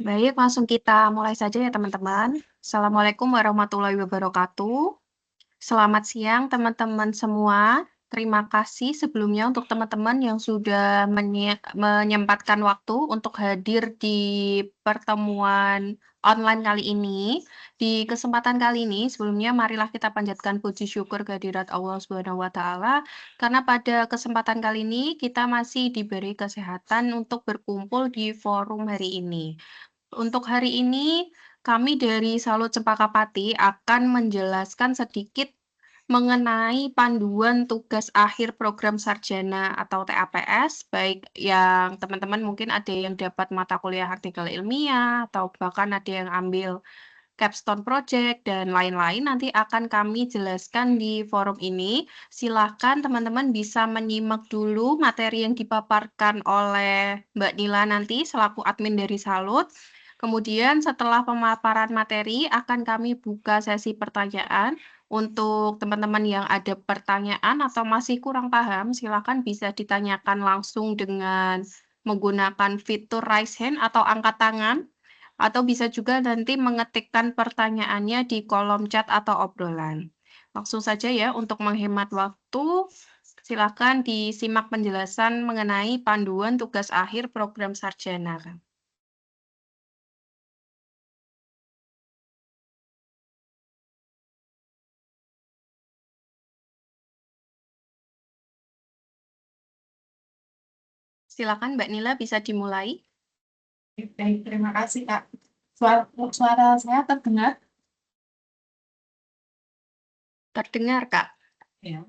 Baik, langsung kita mulai saja ya teman-teman. Assalamualaikum warahmatullahi wabarakatuh. Selamat siang teman-teman semua. Terima kasih sebelumnya untuk teman-teman yang sudah menyempatkan waktu untuk hadir di pertemuan online kali ini. Di kesempatan kali ini, sebelumnya marilah kita panjatkan puji syukur kehadirat Allah Subhanahu wa taala karena pada kesempatan kali ini kita masih diberi kesehatan untuk berkumpul di forum hari ini. Untuk hari ini, kami dari Salut Cempaka Pati akan menjelaskan sedikit mengenai panduan tugas akhir program sarjana atau TAPS, baik yang teman-teman mungkin ada yang dapat mata kuliah artikel ilmiah, atau bahkan ada yang ambil capstone project, dan lain-lain nanti akan kami jelaskan di forum ini. Silahkan teman-teman bisa menyimak dulu materi yang dipaparkan oleh Mbak Nila nanti selaku admin dari Salut. Kemudian setelah pemaparan materi akan kami buka sesi pertanyaan. Untuk teman-teman yang ada pertanyaan atau masih kurang paham, silakan bisa ditanyakan langsung dengan menggunakan fitur raise hand atau angkat tangan, atau bisa juga nanti mengetikkan pertanyaannya di kolom chat atau obrolan. Langsung saja ya, untuk menghemat waktu, silakan disimak penjelasan mengenai panduan tugas akhir program sarjana. Silakan Mbak Nila bisa dimulai. Baik, terima kasih Kak. Suara saya terdengar? Terdengar, Kak. Ya.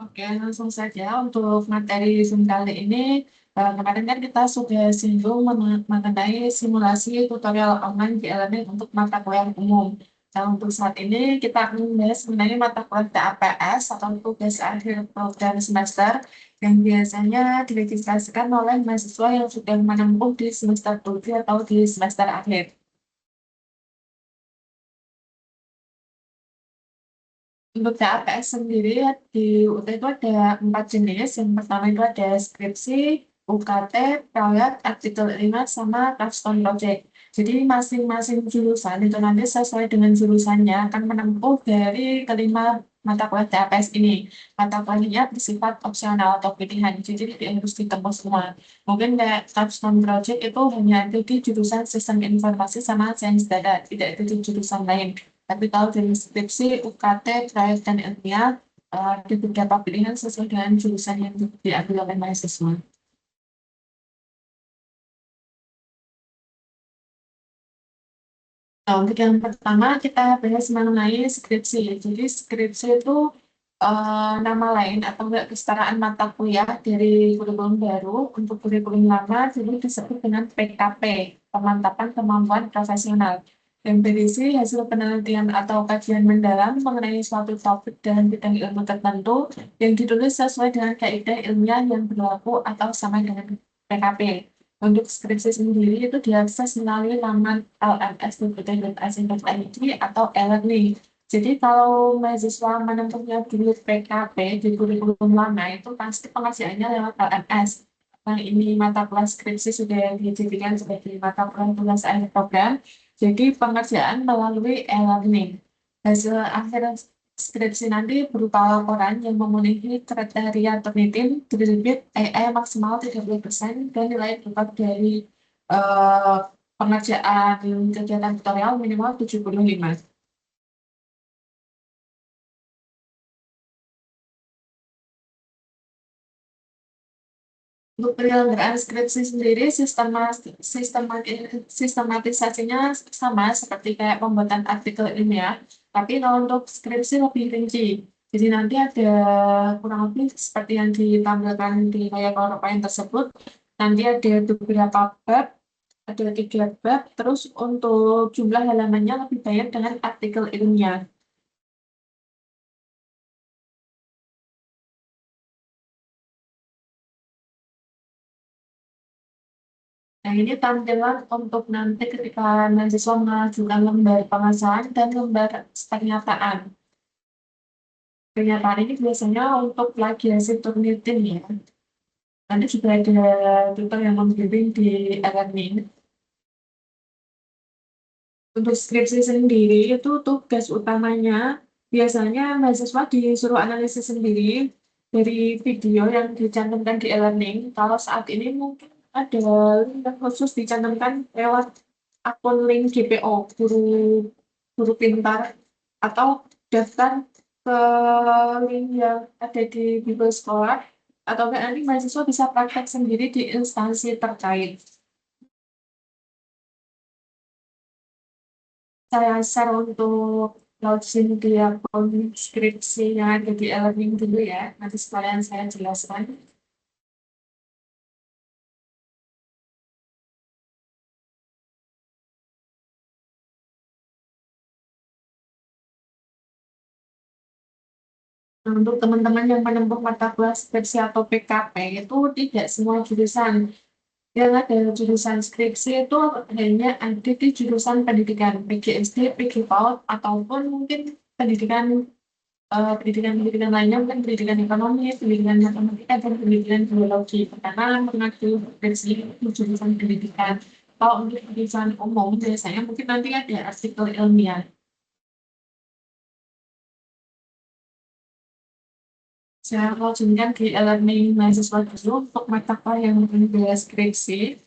Oke, langsung saja untuk materi Zoom kali ini. Kemarin kan kita sudah singgung mengenai simulasi tutorial online di elemen untuk mata kuliah umum. Nah, untuk saat ini kita akan membahas mengenai mata kuliah TAPS atau tugas akhir program semester yang biasanya diregistrasikan oleh mahasiswa yang sudah menempuh di semester 7 atau di semester akhir. Untuk TAPS sendiri di UT itu ada 4 jenis. Yang pertama itu ada skripsi, UKT, proyek, artikel 5, sama capstone project. Jadi masing-masing jurusan itu nanti sesuai dengan jurusannya akan menempuh dari kelima mata kuliah TAPS ini. Mata kuliahnya bersifat opsional atau pilihan, jadi tidak harus ditempuh semua. Mungkin kayak capstone project itu hanya ada di jurusan sistem informasi sama sains data, tidak ada di jurusan lain. Tapi kalau dari skripsi, UKT, proyek, dan ilmiah, ada beberapa pilihan sesuai dengan jurusan yang diambil oleh mahasiswa. Nah, untuk yang pertama kita bahas mengenai skripsi. Jadi skripsi itu nama lain atau enggak kesetaraan mata kuliah dari kurikulum baru untuk kurikulum lama dulu disebut dengan PKP, Pemantapan Kemampuan Profesional, yang berisi hasil penelitian atau kajian mendalam mengenai suatu topik dalam bidang ilmu tertentu yang ditulis sesuai dengan kaidah ilmiah yang berlaku atau sama dengan PKP. Untuk skripsi sendiri itu diakses melalui laman lms.pt.ac.id atau e-learning. Jadi kalau mahasiswa menempuhnya dulu PKP di kurikulum lama itu pasti pengerjaannya lewat LMS. Nah, ini mata kuliah skripsi sudah dijadikan sebagai mata kuliah tugas akhir program. Jadi pengerjaan melalui e-learning. Hasil akhir skripsi nanti berupa laporan yang memenuhi kriteria Turnitin, terbit EE maksimal 30% dan nilai dapat dari eh, pengerjaan kegiatan tutorial minimal 75. Untuk penyelenggaraan skripsi sendiri, sistematisasinya sama seperti kayak pembuatan artikel ilmiah, tapi kalau untuk skripsi lebih rinci. Jadi nanti ada kurang lebih seperti yang ditampilkan di layar PowerPoint tersebut. Nanti ada beberapa bab, ada 3 bab, terus untuk jumlah halamannya lebih banyak dengan artikel ilmiah. Nah, ini tampilan untuk nanti ketika mahasiswa mengajukan lembar pengasahan dan lembar pernyataan. Pernyataan ini biasanya untuk plagiasi Turnitin ya. Nanti juga ada tutor yang membimbing di LMI. Untuk skripsi sendiri itu tugas utamanya biasanya mahasiswa disuruh analisis sendiri dari video yang dicantumkan di e-learning. Kalau saat ini mungkin ada link yang khusus dicantumkan lewat akun link GPO, guru guru pintar, atau daftar ke link yang ada di Google Scholar, atau enggak nanti mahasiswa bisa praktek sendiri di instansi terkait. Saya share untuk login di akun skripsi yang ada di e-learning dulu ya. Nanti sekalian saya jelaskan. Nah, untuk teman-teman yang menempuh mata kuliah skripsi atau PKP itu tidak semua jurusan. Yang ada jurusan skripsi itu hanya ada di jurusan pendidikan PGSD, PG PAUD, ataupun mungkin pendidikan pendidikan lainnya, mungkin pendidikan ekonomi, pendidikan matematika, dan pendidikan biologi. Karena mengacu dari sini itu jurusan pendidikan. Kalau untuk jurusan umum, biasanya mungkin nanti ada artikel ilmiah. Saya login di e-learning mahasiswa dulu untuk mata kuliah yang membahas skripsi.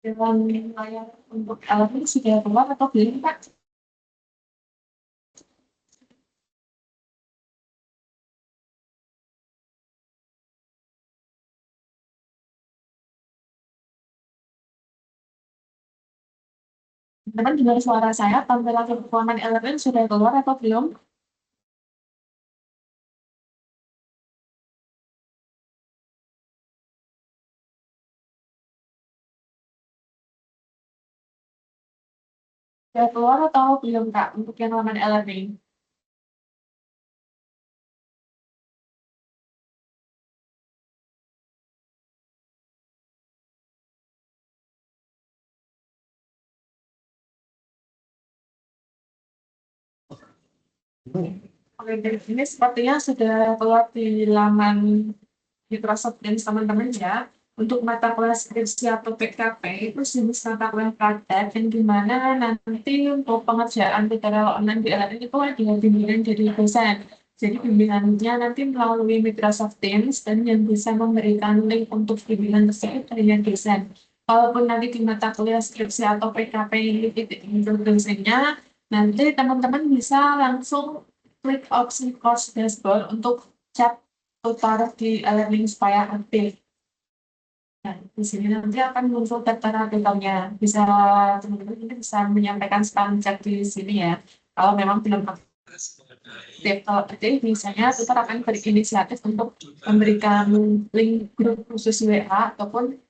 Dengan layar untuk e-learning sudah keluar atau belum, Pak? Teman dengar suara saya, tampilan performan e-learning sudah keluar atau belum? Sudah keluar atau belum, Kak, untuk yang laman e-learning? Oke, dari sini sepertinya sudah keluar di laman Microsoft Teams teman-teman ya. Untuk mata kuliah skripsi atau PKP itu jenis mata kuliah praktek yang dimana nanti untuk pengerjaan tutorial online di LN itu ada bimbingan dari dosen. Jadi bimbingannya nanti melalui Microsoft Teams dan yang bisa memberikan link untuk bimbingan tersebut hanya dosen. Kalaupun nanti di mata kuliah skripsi atau PKP ini tidak muncul dosennya, nanti teman-teman bisa langsung klik opsi course dashboard untuk chat taruh di e-learning supaya aktif. Nah, di sini nanti akan muncul daftar artikelnya. Bisa teman-teman ini bisa menyampaikan spam chat di sini ya. Kalau memang belum aktif, kalau aktif misalnya tutor akan berinisiatif untuk memberikan link grup khusus WA ataupun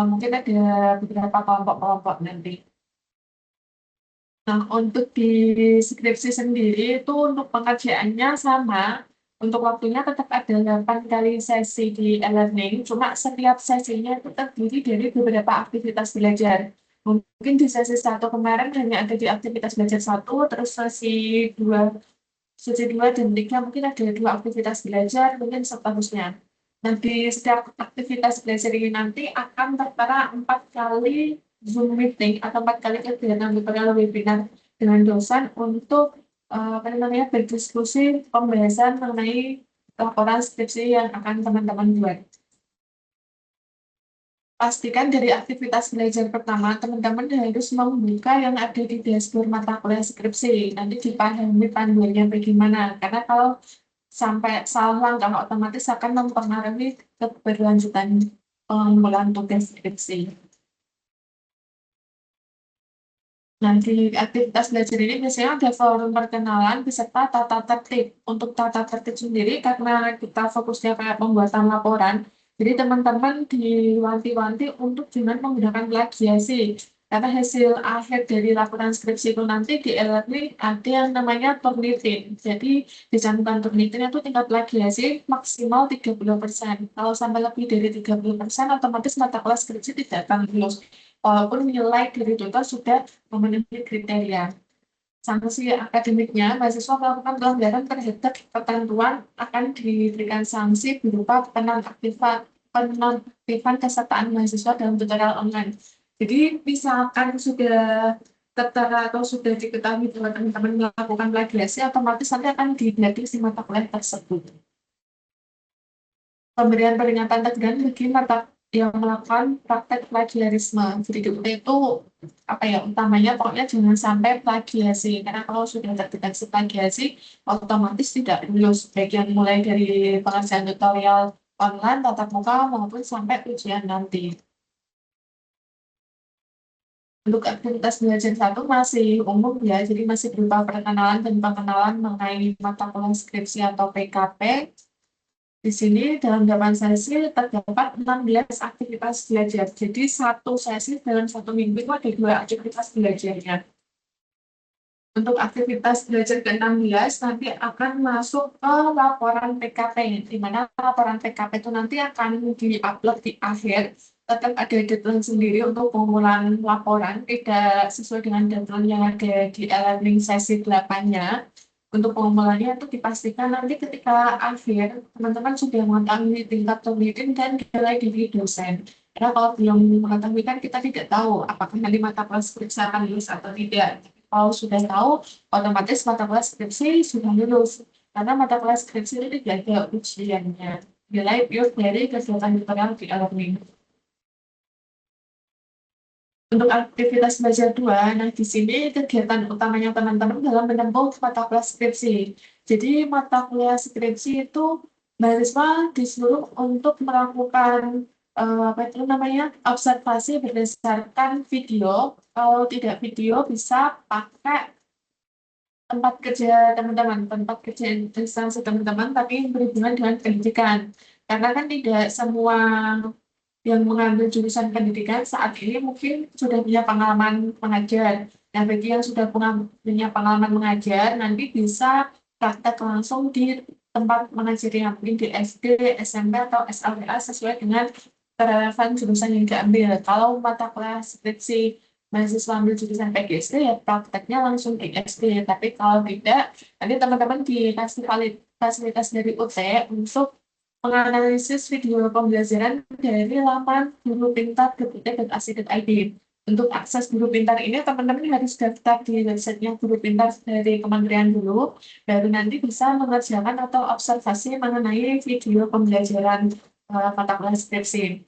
mungkin ada beberapa kelompok-kelompok nanti. Nah, untuk di skripsi sendiri itu untuk pengerjaannya sama. Untuk waktunya tetap ada 8 kali sesi di e-learning, cuma setiap sesinya itu terdiri dari beberapa aktivitas belajar. Mungkin di sesi satu kemarin hanya ada di aktivitas belajar satu, terus sesi dua dan tiga mungkin ada dua aktivitas belajar, mungkin seterusnya. Nah, di setiap aktivitas belajar ini nanti akan tertera 4 kali Zoom meeting atau 4 kali kegiatan tutorial webinar dengan dosen untuk apa namanya berdiskusi pembahasan mengenai laporan skripsi yang akan teman-teman buat. Pastikan dari aktivitas belajar pertama, teman-teman harus membuka yang ada di dashboard mata kuliah skripsi. Nanti dipahami panduannya bagaimana. Karena kalau sampai salah langkah, otomatis akan mempengaruhi keberlanjutan pengumpulan tugas skripsi. Nah, di aktivitas belajar ini biasanya ada forum perkenalan beserta tata tertib. Untuk tata tertib sendiri, karena kita fokusnya kayak pembuatan laporan, Jadi teman-teman diwanti-wanti untuk jangan menggunakan plagiasi. Karena hasil akhir dari laporan skripsi itu nanti di e-learning ada yang namanya Turnitin. Jadi dicantumkan Turnitin itu tingkat plagiasi maksimal 30%. Kalau sampai lebih dari 30%, otomatis mata kelas skripsi tidak akan lulus. Walaupun nilai dari total sudah memenuhi kriteria. Sanksi akademiknya, mahasiswa melakukan pelanggaran terhadap ketentuan akan diberikan sanksi berupa penonaktifan kesertaan mahasiswa dalam tutorial online. Jadi misalkan sudah tertera atau sudah diketahui bahwa teman-teman melakukan plagiasi, otomatis nanti akan diblacklist si mata kuliah tersebut. Pemberian peringatan teguran bagi mata yang melakukan praktek plagiarisme. Jadi itu apa ya, utamanya pokoknya jangan sampai plagiasi, karena kalau sudah terdeteksi plagiasi otomatis tidak lulus, baik yang mulai dari pengerjaan tutorial online, tatap muka maupun sampai ujian nanti. Untuk aktivitas belajar satu masih umum ya, jadi masih berupa perkenalan dan pengenalan mengenai mata kuliah skripsi atau PKP. Di sini dalam 8 sesi terdapat 16 aktivitas belajar. Jadi satu sesi dalam satu minggu itu ada 2 aktivitas belajarnya. Untuk aktivitas belajar ke-16 nanti akan masuk ke laporan PKP, di mana laporan PKP itu nanti akan di-upload di akhir. Tetap ada deadline sendiri untuk pengumpulan laporan, tidak sesuai dengan deadline yang ada di e-learning sesi 8-nya. Untuk pengumpulannya itu dipastikan nanti ketika akhir, teman-teman sudah mengetahui tingkat pemimpin dan nilai dari dosen. Karena kalau belum mengetahui kan kita tidak tahu apakah nanti mata kelas periksa akan lulus atau tidak. Kalau sudah tahu, otomatis mata kelas skripsi sudah lulus. Karena mata kelas skripsi itu tidak ada ujiannya. Nilai pure dari kegiatan tutorial di e-learning. Untuk aktivitas belajar 2, nah di sini kegiatan utamanya teman-teman dalam menempuh mata kuliah skripsi. Jadi mata kuliah skripsi itu mahasiswa disuruh untuk melakukan apa itu namanya, observasi berdasarkan video. Kalau tidak video bisa pakai tempat kerja teman-teman, tempat kerja instansi teman-teman, tapi berhubungan dengan pendidikan. Karena kan tidak semua yang mengambil jurusan pendidikan saat ini mungkin sudah punya pengalaman mengajar. Nah, bagi yang sudah punya pengalaman mengajar, nanti bisa praktek langsung di tempat mengajarnya, mungkin di SD, SMP, atau SLTA sesuai dengan relevan jurusan yang diambil. Kalau mata kuliah skripsi mahasiswa ambil jurusan PGSD, ya prakteknya langsung di SD. Tapi kalau tidak, nanti teman-teman dikasih fasilitas dari UT untuk menganalisis video pembelajaran dari laman gurupintar.ut.ac.id. Untuk akses guru pintar ini, teman-teman harus daftar di websitenya guru pintar dari kementerian dulu, baru nanti bisa mengerjakan atau observasi mengenai video pembelajaran mata kuliah skripsi.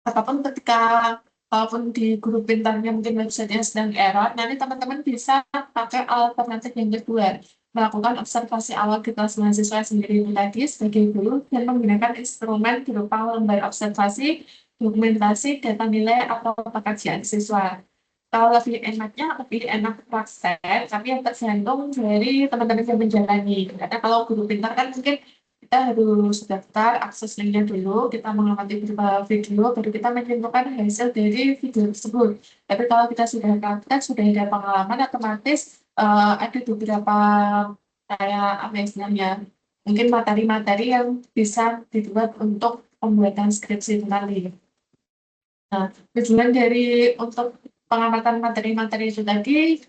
Ataupun ketika walaupun di guru pintarnya mungkin websitenya sedang error, nanti teman-teman bisa pakai alternatif yang kedua, melakukan observasi awal di kelas mahasiswa sendiri tadi sebagai guru dan menggunakan instrumen berupa lembar observasi, dokumentasi, data nilai, atau pekerjaan siswa. Kalau lebih enaknya, lebih enak praktek, tapi yang tergantung dari teman-teman yang menjalani. Karena kalau guru pintar kan mungkin kita harus daftar, akses linknya dulu, kita mengamati beberapa video, baru kita menyimpulkan hasil dari video tersebut. Tapi kalau kita sudah praktek, sudah ada pengalaman, otomatis ada beberapa kayak apa ya istilahnya, mungkin materi-materi yang bisa dibuat untuk pembuatan skripsi itu nanti. Nah, tujuan dari untuk pengamatan materi-materi itu tadi,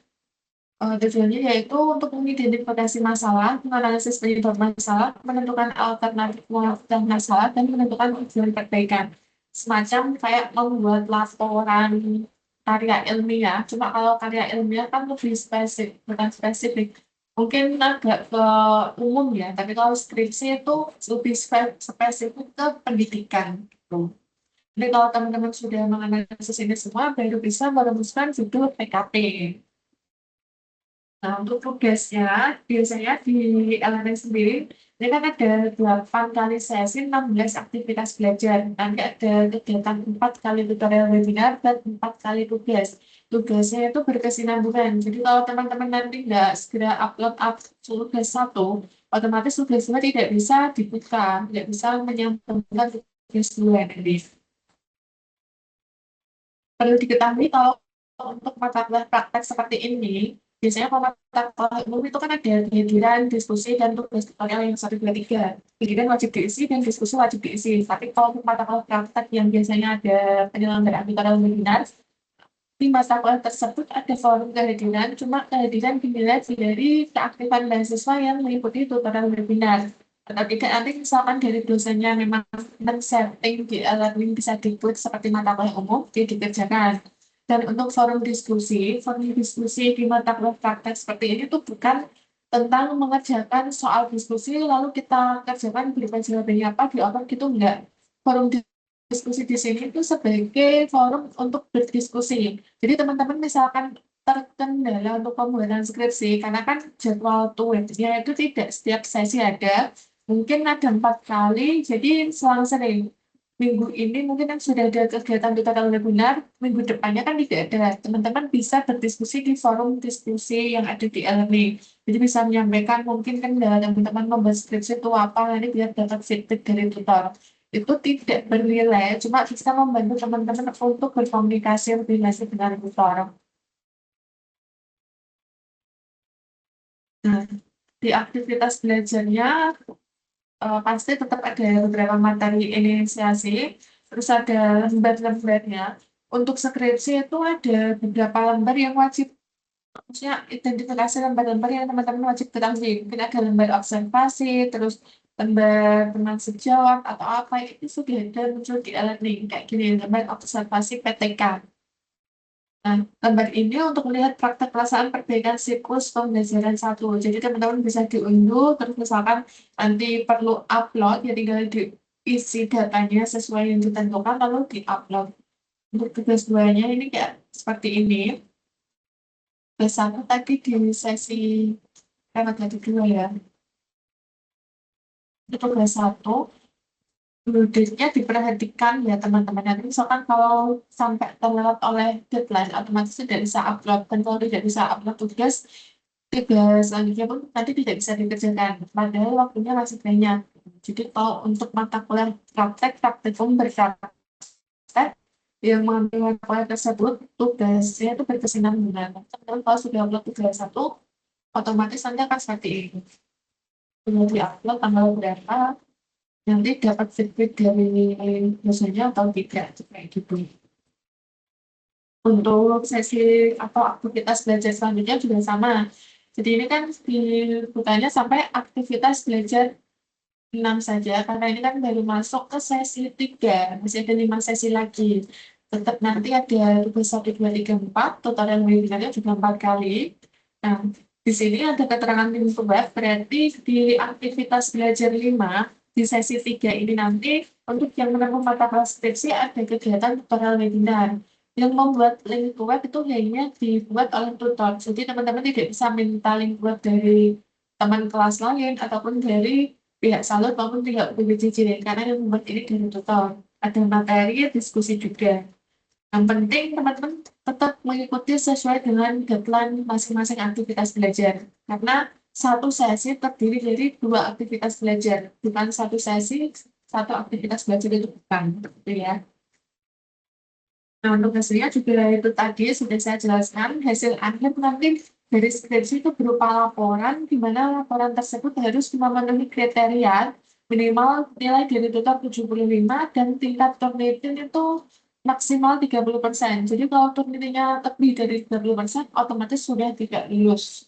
tujuannya yaitu untuk mengidentifikasi masalah, menganalisis penyebab masalah, menentukan alternatif dan masalah, dan menentukan tujuan perbaikan. Semacam kayak membuat laporan karya ilmiah, cuma kalau karya ilmiah kan lebih spesifik, bukan spesifik. Mungkin agak ke umum ya, tapi kalau skripsi itu lebih spesifik ke pendidikan. Gitu. Jadi kalau teman-teman sudah menganalisis ini semua, baru bisa merumuskan judul PKP. Nah, untuk tugasnya, biasanya di LMS sendiri, ini kan ada 8 kali sesi, 16 aktivitas belajar. Nanti ada kegiatan 4 kali tutorial webinar, dan 4 kali tugas. Tugasnya itu berkesinambungan. Jadi kalau teman-teman nanti nggak segera upload tugas satu, otomatis tugasnya tidak bisa dibuka, tidak bisa menyambungkan tugas dua nanti. Perlu diketahui kalau untuk mata kuliah praktek seperti ini, biasanya kalau mata kuliah umum itu kan ada giliran, diskusi, dan tugas tutorial yang 1, 2, 3. Giliran wajib diisi dan diskusi wajib diisi. Tapi kalau untuk mata kuliah praktek yang biasanya ada penyelenggaraan tutorial webinar, di mata kuliah tersebut ada forum kehadiran, cuma kehadiran dinilai dari keaktifan mahasiswa yang mengikuti tutorial webinar. Atau tidak, nanti misalkan dari dosennya memang men-setting di e-learning bisa dibuat seperti mata kuliah umum, dia dikerjakan. Dan untuk forum diskusi di mata kuliah praktek seperti ini tuh bukan tentang mengerjakan soal diskusi, lalu kita kerjakan berupa jawabannya apa, di otak gitu enggak. Forum diskusi di sini itu sebagai forum untuk berdiskusi. Jadi teman-teman misalkan terkendala untuk pembuatan skripsi, karena kan jadwal tugasnya itu tidak setiap sesi ada, mungkin ada 4 kali, jadi selang sering. Minggu ini mungkin kan sudah ada kegiatan tutorial webinar, minggu depannya kan tidak ada. Teman-teman bisa berdiskusi di forum diskusi yang ada di e-learning. Jadi bisa menyampaikan mungkin kan teman-teman membuat skripsi itu apa, nanti biar dapat feedback dari tutor. Itu tidak bernilai, cuma bisa membantu teman-teman untuk berkomunikasi lebih lanjut dengan tutor. Nah, di aktivitas belajarnya pasti tetap ada beberapa materi inisiasi, terus ada lembar-lembarnya. Untuk skripsi itu ada beberapa lembar yang wajib, maksudnya identifikasi lembar-lembar yang teman-teman wajib ketahui. Mungkin ada lembar observasi, terus lembar teman sejawat atau apa itu sudah ada muncul di e-learning kayak gini, lembar observasi PTK. Nah, lembar ini untuk melihat praktek pelaksanaan perbaikan siklus pembelajaran satu. Jadi teman-teman bisa diunduh, terus misalkan nanti perlu upload, ya tinggal diisi datanya sesuai yang ditentukan, lalu di-upload. Untuk tugas duanya ini kayak seperti ini. Tugas satu tadi di sesi lewat tadi dua ya. Itu tugas satu. Due diperhatikan ya teman-teman. Nanti misalkan kalau sampai terlewat oleh deadline, otomatis tidak bisa upload. Dan kalau tidak bisa upload tugas selanjutnya pun nanti tidak bisa dikerjakan. Padahal waktunya masih banyak. Jadi kalau untuk mata kuliah praktek pun berpraktek yang mengambil mata kuliah tersebut, tugasnya itu berkesinambungan. Teman-teman kalau sudah upload tugas satu, otomatis nanti akan seperti ini. Sudah di-upload tanggal berapa, nanti dapat feedback dari dosennya atau tidak kayak gitu. Untuk sesi atau aktivitas belajar selanjutnya juga sama. Jadi ini kan dibukanya sampai aktivitas belajar 6 saja, karena ini kan baru masuk ke sesi 3, masih ada 5 sesi lagi. Tetap nanti ada tugas 1, 2, 3, 4, tutorial webinarnya juga 4 kali. Nah, di sini ada keterangan pintu web, berarti di aktivitas belajar 5, di sesi 3 ini nanti, untuk yang menempuh mata kelas skripsi ada kegiatan tutorial webinar. Yang membuat link web itu hanya dibuat oleh tutor, jadi teman-teman tidak bisa minta link web dari teman kelas lain, ataupun dari pihak salut maupun pihak PBJJ, karena yang membuat ini dari tutor. Ada materi diskusi juga. Yang penting teman-teman tetap mengikuti sesuai dengan deadline masing-masing aktivitas belajar. Karena satu sesi terdiri dari 2 aktivitas belajar, bukan satu sesi, satu aktivitas belajar itu bukan. Gitu ya. Nah, untuk hasilnya juga itu tadi sudah saya jelaskan. Hasil akhir nanti dari skripsi itu berupa laporan, di mana laporan tersebut harus memenuhi kriteria minimal nilai dari total 75 dan tingkat turnitin itu maksimal 30%. Jadi kalau turnitinnya lebih dari 30%, otomatis sudah tidak lulus.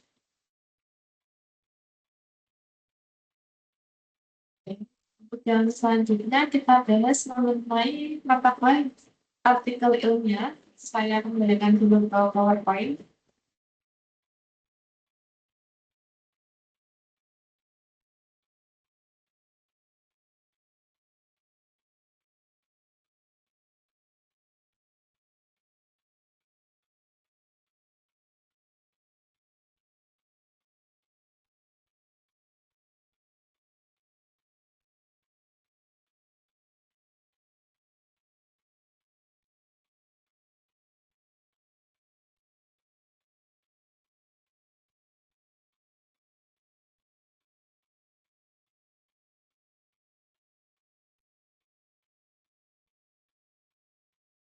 Untuk yang selanjutnya kita bahas mengenai mata kuliah artikel ilmiah. Saya kembalikan dulu ke PowerPoint.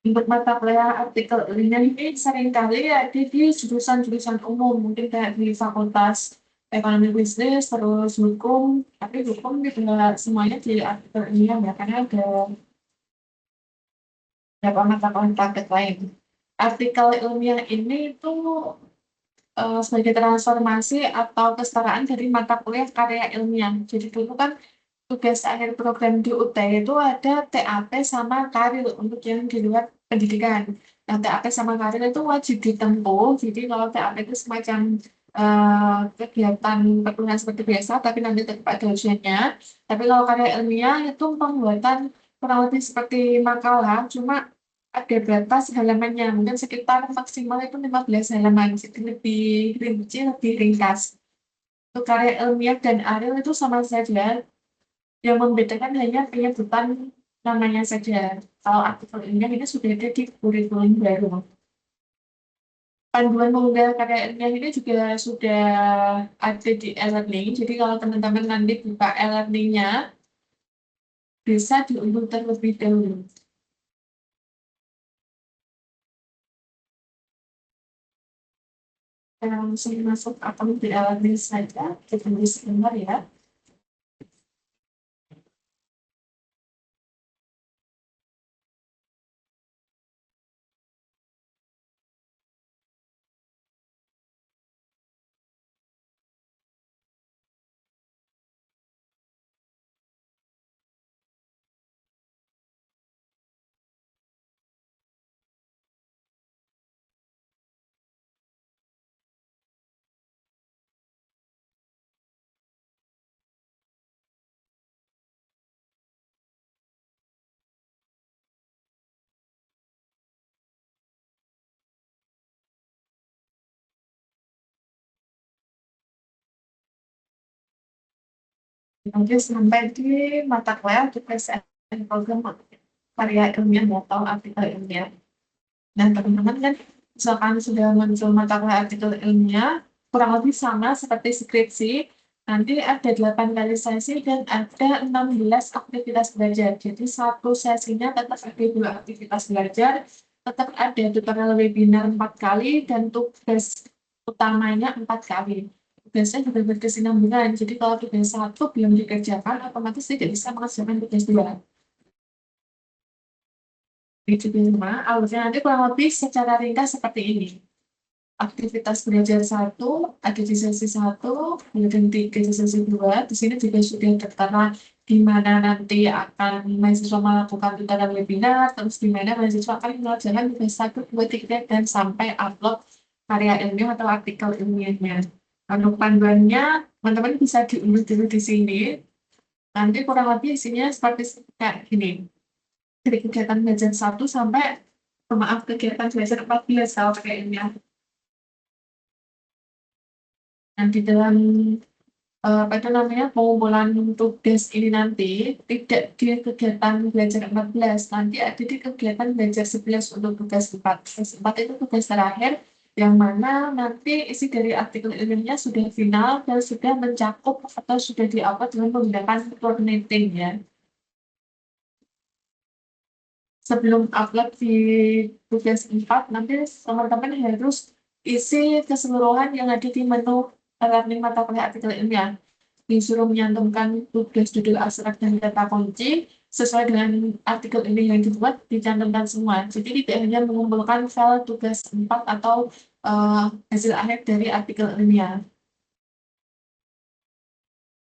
Untuk mata kuliah artikel ilmiah ini seringkali ada di jurusan-jurusan umum, mungkin kayak di Fakultas Ekonomi Bisnis, terus hukum, tapi hukum juga semuanya di artikel ilmiah ya, karena ada beberapa mata kuliah praktek lain. Artikel ilmiah ini itu sebagai transformasi atau kesetaraan dari mata kuliah karya ilmiah. Jadi dulu kan tugas akhir program di UT itu ada TAP sama karir untuk yang di luar pendidikan. Nah, TAP sama karir itu wajib ditempuh. Jadi kalau TAP itu semacam kegiatan perkuliahan seperti biasa, tapi nanti tetap ada ujiannya. Tapi kalau karya ilmiah itu pembuatan kurang lebih seperti makalah, cuma ada batas halamannya. Mungkin sekitar maksimal itu 15 halaman. Jadi lebih rinci, lebih ringkas. Untuk karya ilmiah dan aril itu sama saja, yang membedakan hanya penyebutan namanya saja. Kalau artikel ilmiah ini sudah ada di kurikulum baru. Panduan mengunggah karya ilmiah ini juga sudah ada di e-learning. Jadi kalau teman-teman nanti buka e-learningnya, bisa diunduh terlebih dahulu. Langsung masuk atau di e-learning saja, kita bisa dengar ya. Nanti sampai di mata kuliah di PSN program karya ilmiah atau artikel ilmiah. Dan teman-teman kan misalkan sudah muncul mata kuliah artikel ilmiah, kurang lebih sama seperti skripsi, nanti ada 8 kali sesi dan ada 16 aktivitas belajar. Jadi satu sesinya tetap ada 2 aktivitas belajar, tetap ada tutorial webinar 4 kali, dan tugas utamanya 4 kali. Tugasnya juga berkesinambungan, jadi kalau tugas satu belum dikerjakan, otomatis tidak bisa mengerjakan tugas dua. Itu di rumah, alurnya nanti kurang lebih secara ringkas seperti ini. Aktivitas belajar satu ada di sesi satu, kemudian tiga di sesi dua. Di sini juga sudah tertera di mana nanti akan mahasiswa melakukan tutorial webinar, terus di mana mahasiswa akan mengerjakan tugas satu, dua, tiga, dan sampai upload karya ilmiah atau artikel ilmiahnya. Untuk panduannya, teman-teman bisa diunduh dulu di sini. Nanti kurang lebih isinya seperti kayak gini. Dari kegiatan belajar satu sampai, maaf, kegiatan belajar 14 kalau pakai ilmiah. Nah, di dalam apa itu namanya pengumpulan tugas ini nanti tidak di kegiatan belajar 14, nanti ada di kegiatan belajar 11 untuk tugas 4. Tugas 4 itu tugas terakhir yang mana nanti isi dari artikel ilmiahnya sudah final dan sudah mencakup atau sudah di-upload dengan menggunakan Turnitin ya. Sebelum upload di tugas 4, nanti teman-teman harus isi keseluruhan yang ada di menu learning mata kuliah artikel ilmiah. Disuruh menyantumkan tugas judul abstrak dan kata kunci sesuai dengan artikel ini yang dibuat, dicantumkan semua. Jadi tidak hanya mengumpulkan file tugas 4 atau hasil akhir dari artikel ilmiah.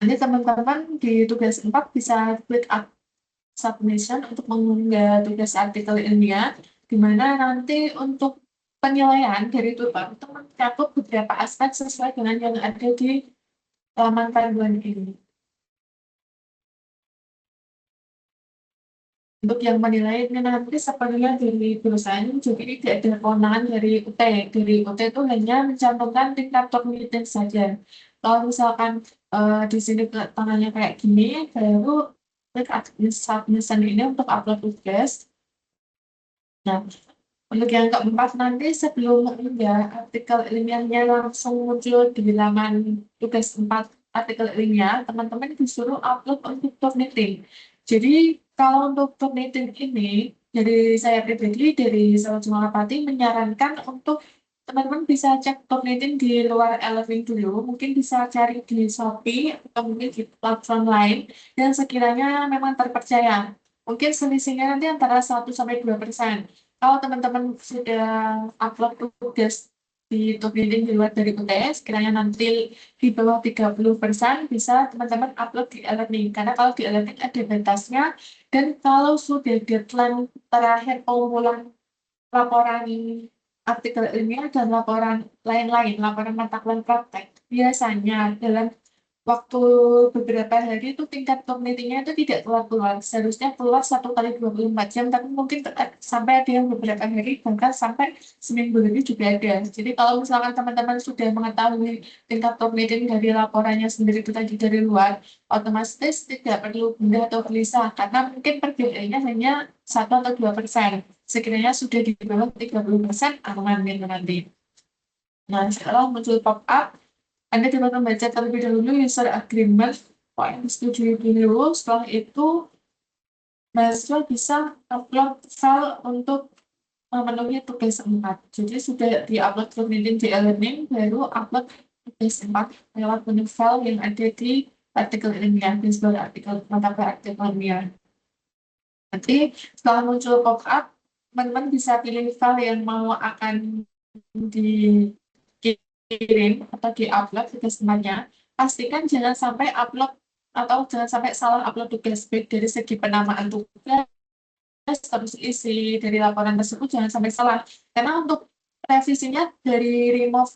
Nanti teman-teman di tugas 4 bisa klik submission untuk mengunggah tugas artikel ilmiah, di mana nanti untuk penilaian dari tutor itu mencakup beberapa aspek sesuai dengan yang ada di halaman panduan ini. Untuk yang menilainya nanti sepenuhnya dari perusahaan, jadi tidak ada kewenangan dari UT. Dari UT itu hanya mencantumkan tingkat kognitif saja. Kalau misalkan di sini tangannya kayak gini, baru klik submission ini untuk upload tugas. Nah, untuk yang keempat nanti sebelum mengunggah artikel ilmiahnya langsung muncul di laman tugas 4 artikel ilmiah, teman-teman disuruh upload untuk Turnitin. Jadi kalau untuk Turnitin ini Dari saya pribadi, dari Solo Jumalapati menyarankan untuk teman-teman bisa cek Turnitin di luar e-learning dulu, mungkin bisa cari di Shopee atau mungkin di platform lain yang sekiranya memang terpercaya. Mungkin selisihnya nanti antara 1-2%. Kalau teman-teman sudah upload tugas di Turnitin di luar dari UTS, sekiranya nanti di bawah 30% bisa teman-teman upload di e-learning. Karena kalau di e-learning ada batasnya, dan kalau sudah deadline terakhir pengumpulan laporan artikel ilmiah dan laporan lain-lain, laporan mata kuliah praktek, biasanya dalam waktu beberapa hari itu tingkat kognitinya itu tidak keluar-keluar. Seharusnya keluar 1 kali 24 jam, tapi mungkin sampai ada yang beberapa hari, bahkan sampai seminggu lebih juga ada. Jadi kalau misalkan teman-teman sudah mengetahui tingkat kognitif dari laporannya sendiri itu tadi dari luar, otomatis tidak perlu bunda atau gelisah, karena mungkin perbedaannya hanya 1 atau 2%. Sekiranya sudah di bawah 30%, aman gitu nanti. Nah, sekarang muncul pop-up, Anda dapat membaca terlebih dahulu user agreement, poin disetujui dulu. Setelah itu, mahasiswa bisa upload file untuk memenuhi tugas 4. Jadi sudah di-upload ke LinkedIn di e-learning, baru upload tugas 4 lewat menu file yang ada di artikel ilmiah, di sebelah artikel mata kuliah artikel ilmiah. Nanti setelah muncul pop-up, teman-teman bisa pilih file yang mau akan dikirim atau di-upload tugas temannya. Pastikan jangan sampai upload atau jangan sampai salah upload tugas, baik dari segi penamaan tugas, terus isi dari laporan tersebut jangan sampai salah. Karena untuk revisinya dari remove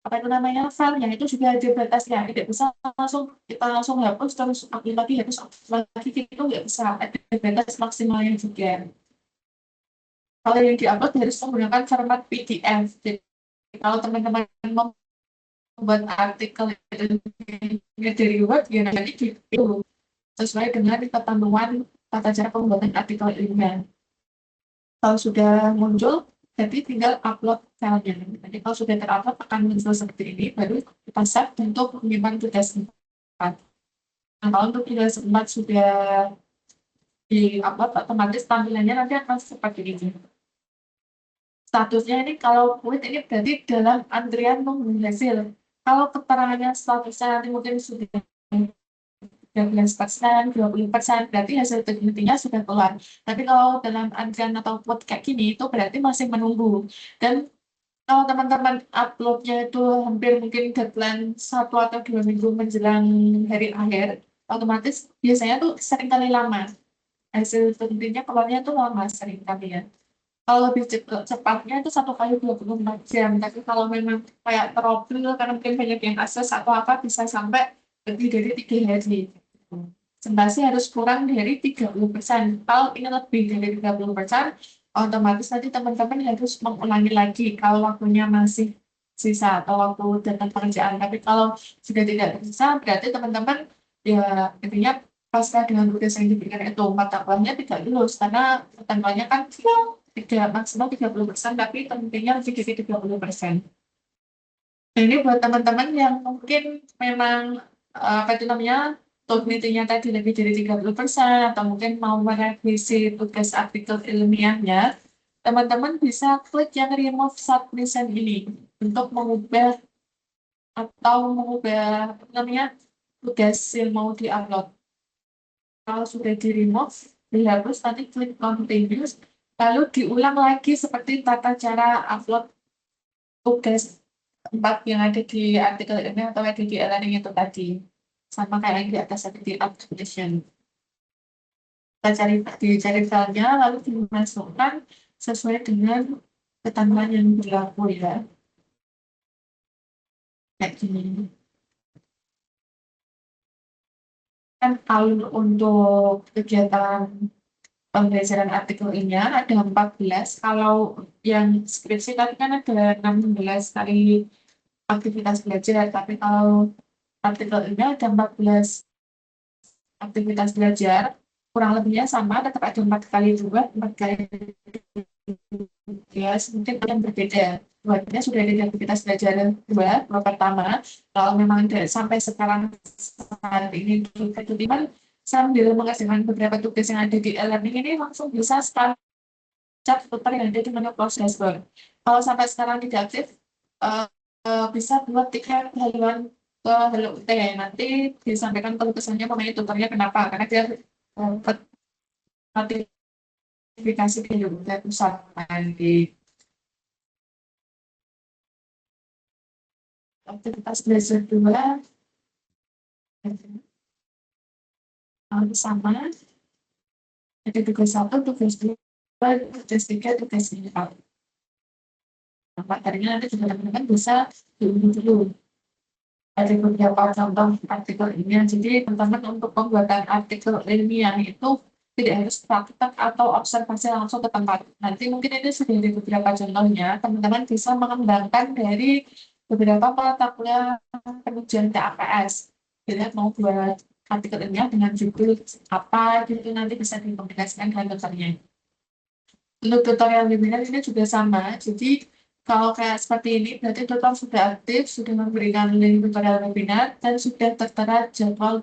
apa itu namanya filenya itu juga ada batasnya, tidak bisa langsung kita langsung hapus terus upload lagi hapus lagi, itu nggak bisa, ada batas maksimalnya juga. Kalau yang diupload harus menggunakan format PDF. Jadi kalau teman-teman membuat artikel dari Word, ya nanti dipilih sesuai dengan ketentuan tata cara pembuatan artikel ilmiah. Kalau sudah muncul, jadi tinggal upload filenya. Nanti kalau sudah terupload akan muncul seperti ini, baru kita save untuk menyimpan tugas 4. Nah, kalau untuk tugas 4 sudah di-upload, otomatis tampilannya nanti akan seperti ini. Statusnya ini kalau quit ini berarti dalam antrian nunggu hasil. Kalau keterangannya statusnya nanti mungkin sudah 13%, 20%, berarti hasil penelitiannya sudah keluar. Tapi kalau dalam antrian atau quote kayak gini, itu berarti masih menunggu. Dan kalau teman-teman uploadnya itu hampir mungkin deadline 1 atau 2 minggu menjelang hari akhir, otomatis biasanya tuh sering kali lama. Hasil penelitiannya keluarnya tuh lama sering kali ya. Kalau lebih cepatnya itu 1 kali 24 jam. Tapi kalau memang kayak trouble karena mungkin banyak yang akses atau apa, bisa sampai lebih dari 3 hari. Sembasi harus kurang dari 30%. Kalau ini lebih dari 30%, otomatis nanti teman-teman harus mengulangi lagi kalau waktunya masih sisa atau waktu datang pekerjaan. Tapi kalau sudah tidak bisa, berarti teman-teman ya intinya pasrah dengan tugas yang diberikan itu, mata kuliahnya tidak lulus karena ketentuannya kan tidak maksimal 30%, tapi tentunya lebih dari 30%. Nah, ini buat teman-teman yang mungkin memang apa itu namanya kognitinya tadi lebih dari 30%, atau mungkin mau merevisi tugas artikel ilmiahnya, teman-teman bisa klik yang remove submission ini untuk mengubah atau mengubah apa namanya tugas yang mau diupload. Kalau sudah di remove, dihapus, nanti klik continue, lalu diulang lagi seperti tata cara upload tugas 4 yang ada di artikel ini atau ada di e-learning itu tadi. Sama kayak yang di atas ada di application. Kita dicari filenya, lalu dimasukkan sesuai dengan ketentuan yang berlaku ya. Kayak gini. Kan kalau untuk kegiatan pembelajaran artikel ini ada 14. Kalau yang skripsi tadi kan ada 16 kali aktivitas belajar, tapi kalau artikel ini ada 14 aktivitas belajar, kurang lebihnya sama, tetap ada 4 kali 2, 4 kali 3, mungkin yang berbeda. Buatnya sudah ada aktivitas belajar 2, pertama, kalau memang sampai sekarang saat ini sambil mengerjakan beberapa tugas yang ada di e-learning ini langsung bisa start chat tutor yang ada di menu close dashboard. Kalau sampai sekarang tidak aktif, eh, bisa buat tiket haluan ke Hello UT. Nanti disampaikan keluh kesahnya mengenai tutornya kenapa, karena dia dapat notifikasi ke Hello UT pusat nanti. Aktivitas belajar dua sama, ada tugas satu, tugas dua, tugas tiga, tugas empat. Materinya nanti juga teman-teman bisa diundi dulu. Ada beberapa contoh artikel ilmiah. Jadi teman-teman untuk pembuatan artikel ilmiah itu tidak harus praktek atau observasi langsung ke tempat. Nanti mungkin ini sudah ada beberapa contohnya. Teman-teman bisa mengembangkan dari beberapa mata kuliah pengujian TAPS. Jadi mau buat artikel ilmiah dengan judul apa gitu nanti bisa dikomunikasikan dengan dokternya. Untuk tutorial webinar ini juga sama. Jadi kalau kayak seperti ini, berarti tutor sudah aktif, sudah memberikan link tutorial webinar, dan sudah tertera jadwal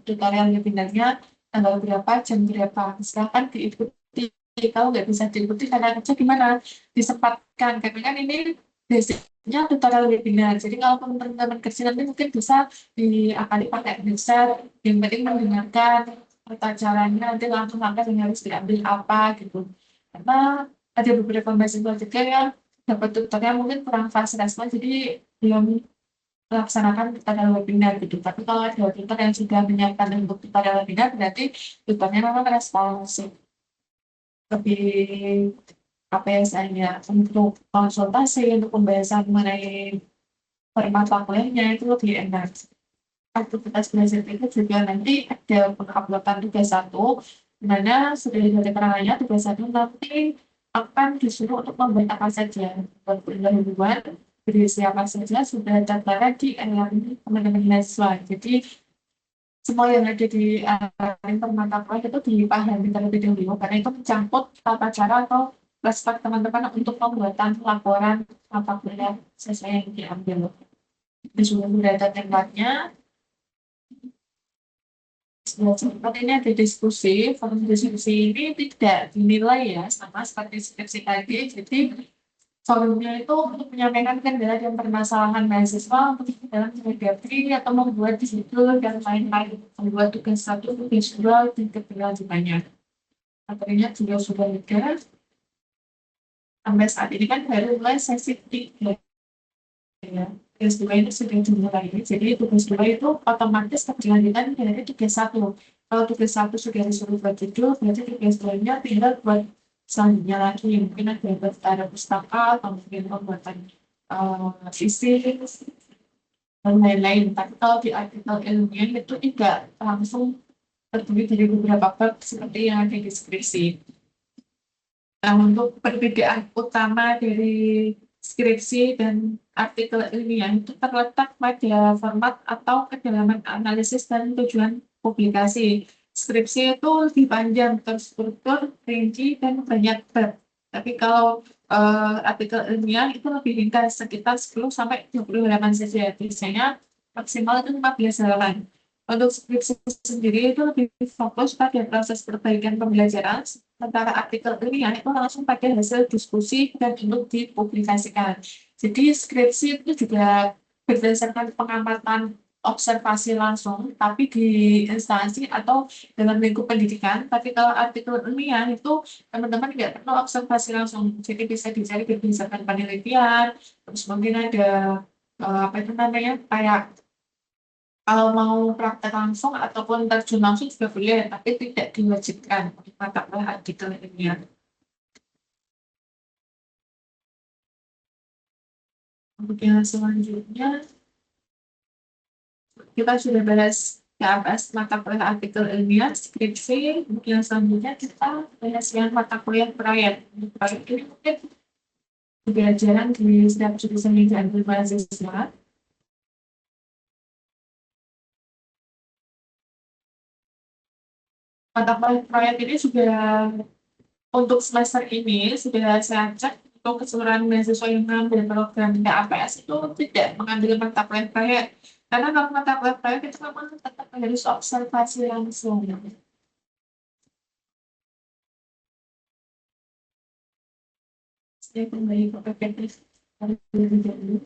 tutorial webinarnya tanggal berapa, jam berapa. Silahkan diikuti. Kalau nggak bisa diikuti, karena kerja gimana? Disempatkan. Karena kan ini basicnya tutorial webinar. Jadi kalau teman-teman kerja nanti mungkin bisa diakali pakai headset, yang penting mendengarkan tata caranya, nanti langsung langkah yang harus diambil apa gitu. Karena ada beberapa mahasiswa juga yang dapat tutornya mungkin kurang fast respon, jadi belum melaksanakan tutorial webinar gitu. Tapi kalau ada tutor yang sudah menyiapkan untuk tutorial webinar, berarti tutornya memang responsif. Lebih apa ya saya untuk konsultasi, untuk pembahasan mengenai permata kuliahnya itu lebih enak. Aktivitas belajar itu juga nanti ada penguploadan tugas satu, di mana sudah ada keterangannya tugas satu nanti akan disuruh untuk membuat apa saja, buat pendahuluan berisi apa saja sudah tertera di teman-teman mahasiswa. Jadi semua yang ada di permata kuliah itu dipahami terlebih dahulu, karena itu mencampur tata cara atau respek teman-teman untuk pembuatan laporan mata kuliah sesuai yang diambil. Disuruh data tempatnya. Sempat ini ada diskusi, forum diskusi ini tidak dinilai ya sama seperti skripsi tadi. Jadi forumnya itu untuk menyampaikan kendala dan permasalahan mahasiswa untuk dalam menghadapi atau membuat judul dan lain-lain, membuat tugas satu, tugas dua, dan keberlanjutannya. Materinya juga sudah ada. Sampai saat ini kan baru mulai sesi 3. Ya, tugas dua itu sudah dimulai. Jadi tugas dua itu otomatis keberlanjutan dari tugas satu. Kalau tugas satu sudah disuruh buat judul, berarti tugas duanya tinggal buat selanjutnya lagi. Mungkin ada buat ada pustaka atau mungkin pembuatan visi dan lain-lain. Tapi kalau di artikel ilmiah itu tidak langsung terdiri dari beberapa bab seperti yang ada di deskripsi. Nah, untuk perbedaan utama dari skripsi dan artikel ilmiah itu terletak pada format atau kedalaman analisis dan tujuan publikasi. Skripsi itu lebih panjang, terstruktur, rinci, dan banyak bab. Tapi kalau artikel ilmiah itu lebih ringkas, sekitar 10 sampai 20 halaman saja. Biasanya maksimal itu 15 halaman. Untuk skripsi sendiri itu lebih fokus pada proses perbaikan pembelajaran, sementara artikel ilmiah itu langsung pada hasil diskusi dan untuk dipublikasikan. Jadi skripsi itu juga berdasarkan pengamatan observasi langsung, tapi di instansi atau dalam lingkup pendidikan. Tapi kalau artikel ilmiah itu teman-teman nggak perlu observasi langsung, jadi bisa dicari berdasarkan penelitian, terus mungkin ada apa itu namanya kayak kalau mau praktek langsung ataupun terjun langsung juga boleh, tapi tidak diwajibkan untuk mata kuliah artikel ilmiah. Untuk yang selanjutnya, kita sudah bahas KAPS mata kuliah artikel ilmiah, skripsi. Untuk yang selanjutnya kita bahas yang mata kuliah proyek. Untuk proyek ini mungkin juga jarang di setiap jurusan yang diambil mahasiswa. Mata kuliah proyek ini sudah untuk semester ini sudah saya cek untuk keseluruhan mahasiswa yang mengambil program KAPS itu tidak mengambil mata kuliah proyek. Karena kalau mata kuliah proyek itu memang tetap harus observasi langsung. Saya kembali ke PPT terlebih dahulu.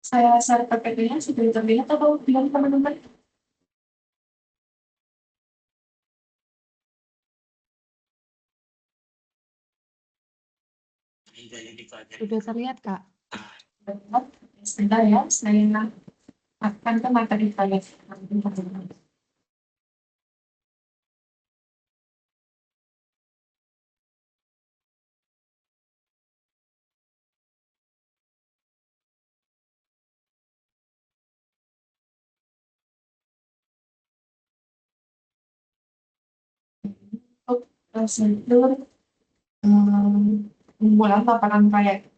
Saya share PPT-nya sudah terlihat atau belum teman-teman? Sudah terlihat, Kak? Terlihat. Sebentar ya, saya akan ke materi saya. Untuk prosedur memulai laporan proyek.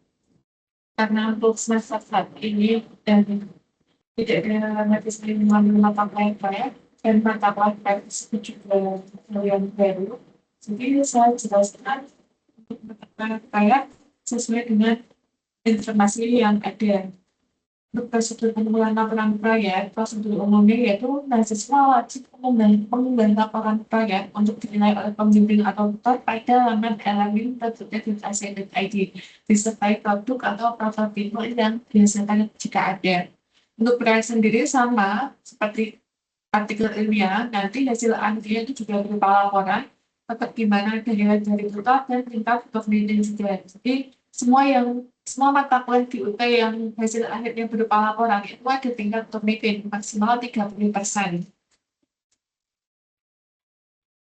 Karena untuk semester saat ini dan tidak ada revisi mengambil mata proyek dan mata proyek itu juga yang baru. Jadi saya jelaskan untuk mata proyek sesuai dengan informasi yang ada. Untuk prosedur pengumpulan laporan proyek, prosedur umumnya yaitu mahasiswa wajib mengunggah laporan proyek untuk dinilai oleh pembimbing atau tutor pada laman elamin.ac.id disertai produk atau prototipe yang dihasilkan jika ada. Untuk proyek sendiri sama seperti artikel ilmiah, nanti hasil akhirnya itu juga berupa laporan, tetap gimana dari tutor dan tingkat penelitian juga. Jadi semua mata kuliah di UT yang hasil akhirnya berupa laporan itu ada tingkat penelitian maksimal 30%.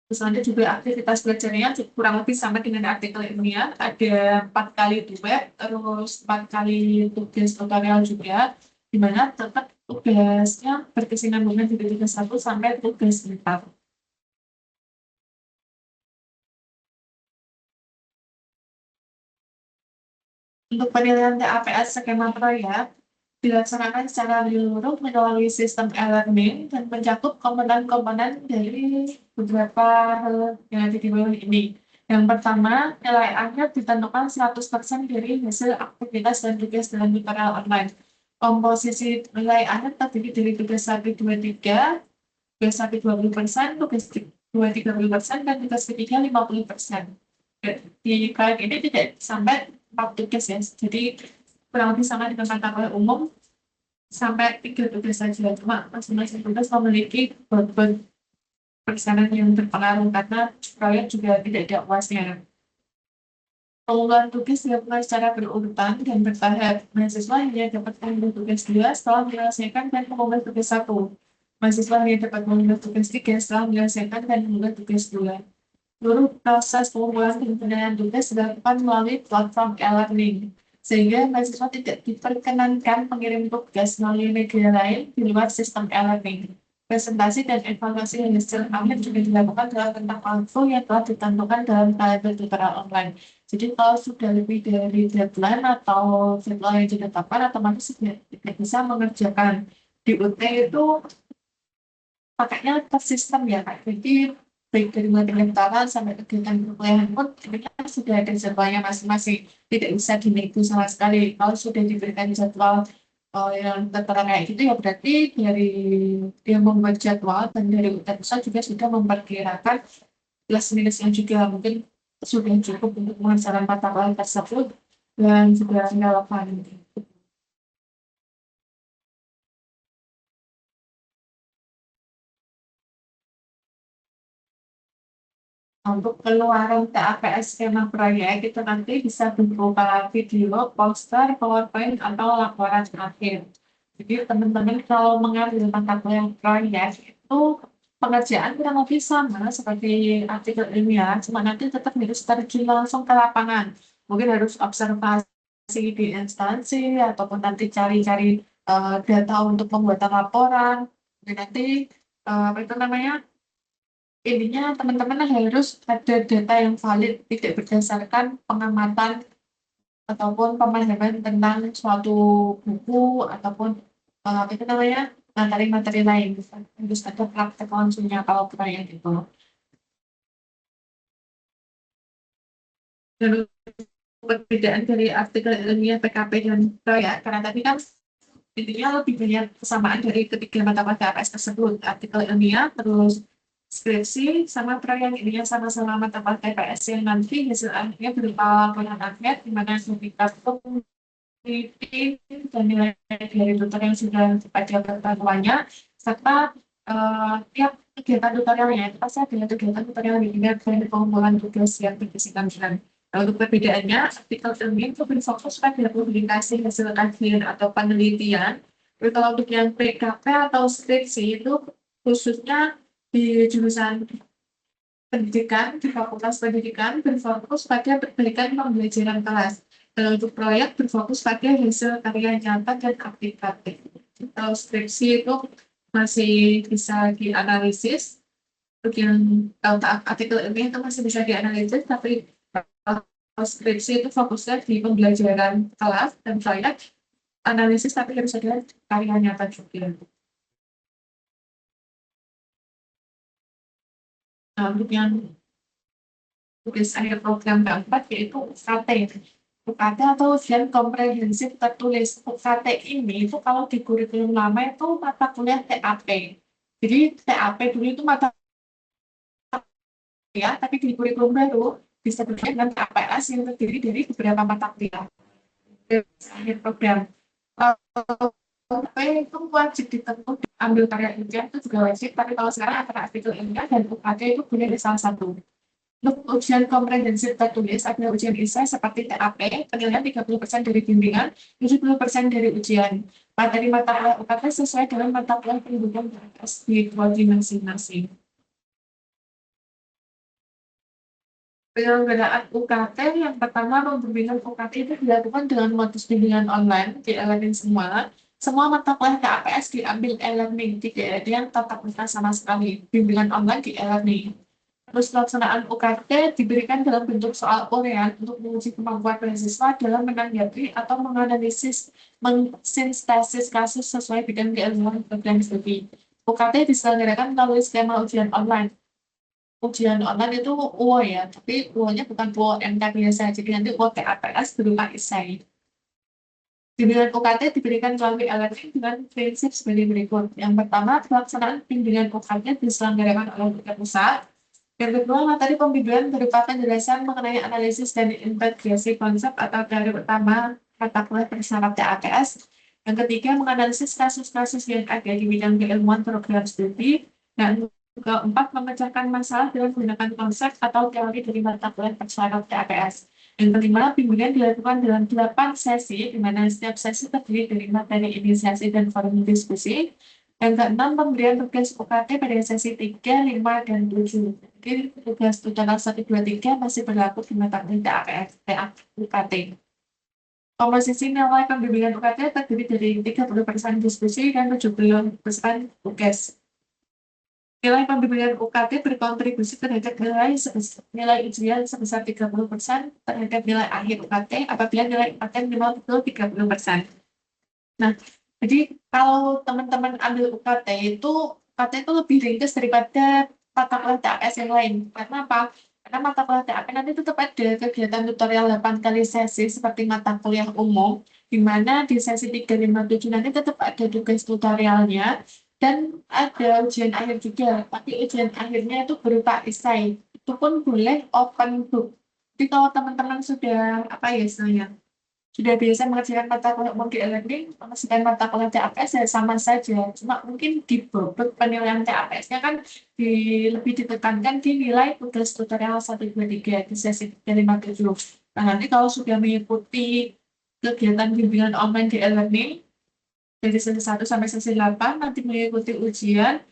Terus nanti juga aktivitas belajarnya kurang lebih sama dengan artikel ilmiah, ada 4 kali web, terus 4 kali tugas tutorial juga, di mana tetap tugasnya berkesinambungan dari tugas 1 sampai tugas 4. Untuk penilaian TAPS skema proyek dilaksanakan secara menyeluruh melalui sistem e-learning dan mencakup komponen-komponen dari beberapa hal yang ada di bawah ini. Yang pertama, nilai akhir ditentukan 100% dari hasil aktivitas dan tugas dalam tutorial online. Komposisi nilai akhir terdiri dari tugas 1, 2, 3, tugas 1 20%, tugas 2 30%, dan tugas ketiga 50%. Di proyek ini tidak sampai 4 tugas ya, jadi kurang lebih sama dengan mata kuliah umum sampai 3 tugas saja. Cuma masing-masing tugas memiliki bobot persenan yang berpengaruh karena proyek juga tidak ada uasnya. Pengumpulan tugas dilakukan secara berurutan dan bertahap. Mahasiswa hanya dapat mengunggah tugas 2 setelah menyelesaikan dan mengunggah tugas 1. Mahasiswa hanya dapat mengunggah tugas 3 setelah menyelesaikan dan mengunggah tugas 2. Seluruh proses pengumpulan dan penilaian tugas dilakukan melalui platform e-learning, sehingga mahasiswa tidak diperkenankan mengirim tugas melalui media lain di luar sistem e-learning. Presentasi dan evaluasi hasil akhir juga dilakukan dalam rentang waktu yang telah ditentukan dalam kalender tutorial online. Jadi kalau sudah lebih dari deadline atau jadwal yang ditetapkan, otomatis tidak bisa mengerjakan. Di UT itu pakainya per sistem ya Kak. Jadi baik dari mulai pendaftaran sampai kegiatan perkuliahan pun sebenarnya sudah ada jadwalnya masing-masing. Tidak bisa dinego sama sekali. Kalau sudah diberikan jadwal yang tertera kayak gitu ya berarti dari yang membuat jadwal dan dari UT Pusat juga sudah memperkirakan plus minusnya juga mungkin sudah cukup untuk mengerjakan mata kuliah tersebut dan juga relevan. Untuk keluaran TAPS skema proyek itu nanti bisa berupa video, poster, PowerPoint, atau laporan akhir. Jadi teman-teman kalau mengambil mata kuliah proyek itu pengerjaan kurang lebih sama seperti artikel ilmiah, cuma nanti tetap harus terjun langsung ke lapangan. Mungkin harus observasi di instansi ataupun nanti cari-cari data untuk pembuatan laporan. Dan nanti apa itu namanya? Intinya teman-teman harus ada data yang valid, tidak berdasarkan pengamatan ataupun pemahaman tentang suatu buku ataupun apa itu namanya materi-materi lain. Harus ada praktek langsungnya kalau proyek itu. Dan perbedaan dari artikel ilmiah PKP dan proyek, karena tadi kan intinya lebih banyak kesamaan dari ketiga mata kuliah TAPS tersebut, artikel ilmiah, terus skripsi, sama proyek. Intinya sama-sama mata kuliah TPS yang nanti hasil akhirnya berupa laporan akhir, di mana sertifikat peneliti dan nilai dari tutor yang sudah pada ketahuannya, serta tiap kegiatan tutorialnya itu pasti ada kegiatan tutorial yang dan pengumpulan tugas yang berdasarkan bulan. Nah, untuk perbedaannya, artikel ilmiah itu berfokus pada publikasi hasil kajian atau penelitian. Tapi kalau untuk yang PKP atau skripsi itu khususnya di jurusan pendidikan, di Fakultas Pendidikan berfokus pada perbaikan pembelajaran kelas. Kalau untuk proyek berfokus pada hasil karya nyata dan aplikatif. Kalau skripsi itu masih bisa dianalisis, untuk yang artikel ilmiah itu masih bisa dianalisis, tapi kalau skripsi itu fokusnya di pembelajaran kelas dan proyek analisis, tapi harus ada karya nyata juga. Nah, untuk yang tugas akhir program keempat yaitu UKT. UKT atau ujian komprehensif tertulis. UKT ini itu kalau di kurikulum lama itu mata kuliah TAP. Jadi TAP dulu itu mata kuliah, tapi di kurikulum baru disebutnya dengan KPS yang terdiri dari beberapa mata kuliah. Akhir program. UKT itu wajib ditempuh ambil karya ujian itu juga wajib, tapi kalau sekarang antara artikel ilmiah dan UKT itu boleh salah satu. Untuk ujian komprehensif tertulis ada ujian esai seperti TAP, penilaian 30% dari bimbingan, 70% dari ujian. Materi mata kuliah UKT sesuai dengan mata kuliah pendidikan di prodi masing-masing. Penyelenggaraan UKT yang pertama, pembimbingan UKT itu dilakukan dengan modus bimbingan online di e-learning semua. Semua mata kuliah KAPS diambil e-learning, tidak ada yang tatap muka sama sekali. Bimbingan online di e-learning. Terus pelaksanaan UKT diberikan dalam bentuk soal urean untuk menguji kemampuan mahasiswa dalam menanggapi atau menganalisis, mensintesis kasus sesuai bidang keilmuan program studi. UKT diselenggarakan melalui skema ujian online. Ujian online itu UO ya, tapi UO-nya bukan UO MK biasa, jadi nanti UO TAPS berupa esai. Bimbingan UKT diberikan melalui e-learning dengan prinsip sebagai berikut. Yang pertama, pelaksanaan bimbingan UKT diselenggarakan oleh tiga pusat. Yang kedua, materi pembimbingan berupa penjelasan mengenai analisis dan integrasi konsep atau teori utama mata kuliah bersyarat TAPS. Yang ketiga, menganalisis kasus-kasus yang ada di bidang keilmuan program studi. Dan keempat, memecahkan masalah dengan menggunakan konsep atau teori dari mata kuliah bersyarat TAPS. Yang kelima, bimbingan dilakukan dalam 8 sesi, di mana setiap sesi terdiri dari materi inisiasi dan forum diskusi. Yang keenam, pemberian tugas UKT pada sesi 3, 5, dan 7. Jadi tugas tutorial 1, 2, 3 masih berlaku di mata kuliah UKT. Komposisi nilai pembimbingan UKT terdiri dari 30% diskusi dan 70% tugas. Nilai pembimbingan UKT berkontribusi terhadap nilai ujian sebesar 30% terhadap nilai akhir UKT apabila nilai UKT minimal 30%. Nah, jadi kalau teman-teman ambil UKT itu lebih ringkas daripada mata kuliah TAPS yang lain. Karena apa? Karena mata kuliah TAPS nanti tetap ada kegiatan tutorial 8 kali sesi seperti mata kuliah umum, di mana di sesi 3, 5, 7 nanti tetap ada tugas tutorialnya, dan ada ujian akhir juga. Tapi ujian akhirnya itu berupa esai. Itu pun boleh open book. Jadi kalau teman-teman sudah, apa ya istilahnya, sudah biasa mengerjakan mata kuliah umum di e-learning, mengerjakan mata kuliah TAPS ya sama saja. Cuma mungkin di bobot penilaian TAPS-nya kan lebih ditekankan di nilai tugas tutorial 1, 2, 3 di sesi 3, 5, 7. Nah, nanti kalau sudah mengikuti kegiatan bimbingan online di e-learning, dari sesi 1 sampai sesi 8, nanti mengikuti ujian,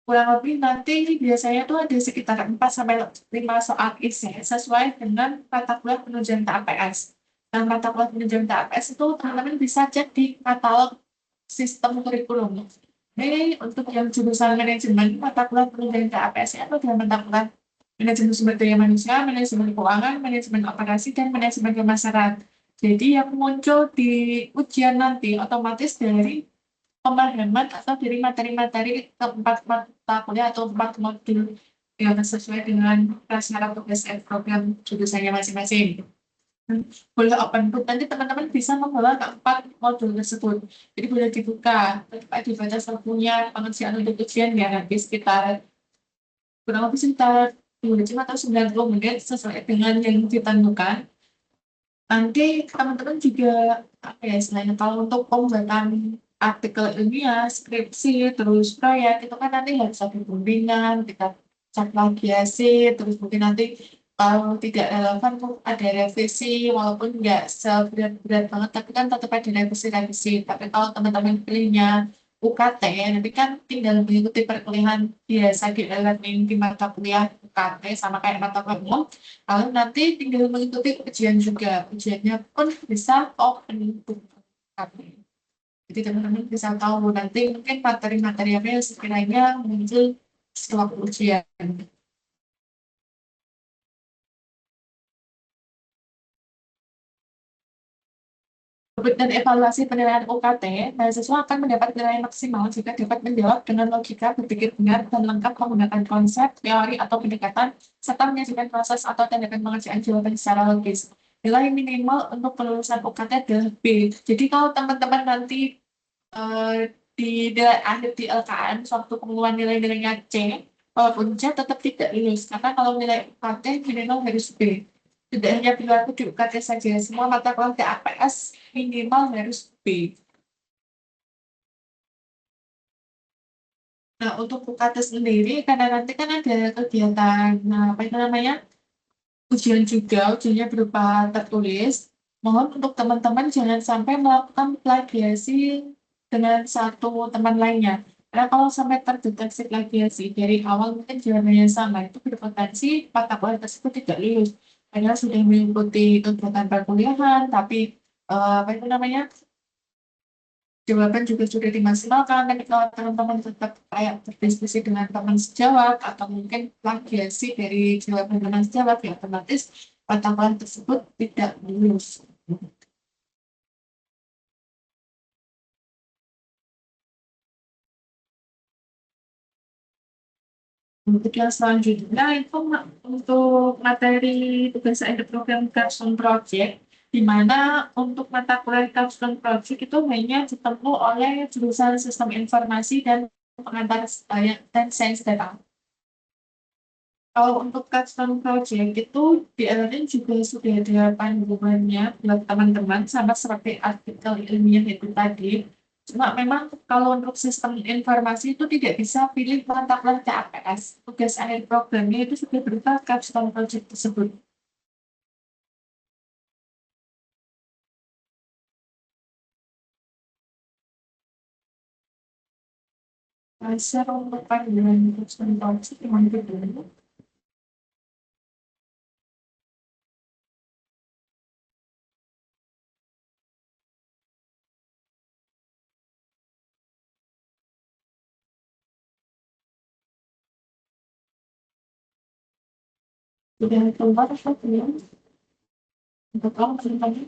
kurang lebih nanti biasanya tuh ada sekitar 4 sampai 5 soal isi sesuai dengan mata kuliah penunjang TAPS. Nah, mata kuliah penunjang TAPS itu teman-teman bisa cek di katalog sistem kurikulum. Ini untuk yang jurusan manajemen, mata kuliah penunjang TAPS itu adalah mata kuliah manajemen sumber daya manusia, manajemen keuangan, manajemen operasi, dan manajemen pemasaran. Jadi yang muncul di ujian nanti otomatis dari pemahaman atau dari materi-materi keempat mata kuliah atau 4 modul yang sesuai dengan prasyarat tugas dan program jurusannya masing-masing. boleh open book. Nanti teman-teman bisa membawa keempat modul tersebut. Jadi boleh dibuka, dibaca seluruhnya, pengerjaan untuk ujian ya nanti sekitar kurang lebih sekitar 25 atau 90 menit sesuai dengan yang ditentukan. Nanti teman-teman juga apa ya istilahnya kalau untuk pembuatan artikel ilmiah, skripsi, terus proyek itu kan nanti harus ada bimbingan, kita cek plagiasi, terus mungkin nanti kalau tidak relevan ada revisi walaupun nggak seberat-berat banget tapi kan tetap ada revisi-revisi. Tapi kalau teman-teman pilihnya UKT nanti kan tinggal mengikuti perkuliahan biasa di mata kuliah UKT sama kayak mata kuliah umum. Lalu nanti tinggal mengikuti ujian juga. Ujiannya pun bisa open book. Jadi teman-teman bisa tahu nanti mungkin materi-materi apa yang sekiranya muncul setelah ujian. Dan evaluasi penilaian UKT, mahasiswa akan mendapat nilai maksimal jika dapat menjawab dengan logika berpikir benar dan lengkap menggunakan konsep, teori, atau pendekatan, serta menyajikan proses atau tindakan pengerjaan jawaban secara logis. Nilai minimal untuk kelulusan UKT adalah B. Jadi kalau teman-teman nanti eh, di nilai akhir di LKM, suatu pengumuman nilai-nilainya C, walaupun C tetap tidak lulus, karena kalau nilai UKT minimal harus B. Tidak hanya berlaku di UKT saja, semua mata kuliah APS minimal harus B. Nah, untuk UKT sendiri, karena nanti kan ada kegiatan, nah, apa itu namanya, ujian juga, ujiannya berupa tertulis. Mohon untuk teman-teman jangan sampai melakukan plagiasi dengan satu teman lainnya. Karena kalau sampai terdeteksi plagiasi dari awal mungkin jawabannya sama, itu berpotensi mata kuliah tersebut tidak lulus. Karena sudah mengikuti kegiatan perkuliahan, tapi apa itu namanya, jawaban juga sudah dimaksimalkan. Tapi kalau teman-teman tetap kayak berdiskusi dengan teman sejawat atau mungkin plagiasi dari jawaban teman sejawat, ya otomatis pertemuan tersebut tidak lulus. Untuk yang selanjutnya itu untuk materi tugas akhir program capstone project, di mana untuk mata kuliah capstone project itu hanya ditempuh oleh jurusan sistem informasi dan pengantar dan sains data. Kalau untuk custom project itu di LLM juga sudah ada panduannya buat teman-teman sama seperti artikel ilmiah itu tadi. Cuma memang kalau untuk sistem informasi itu tidak bisa pilih mata kuliah CAPS. Tugas akhir programnya itu sudah berupa custom project tersebut. Share untuk panduan custom project yang dulu. Sudah keluar atau belum? Untuk kamu ceritanya.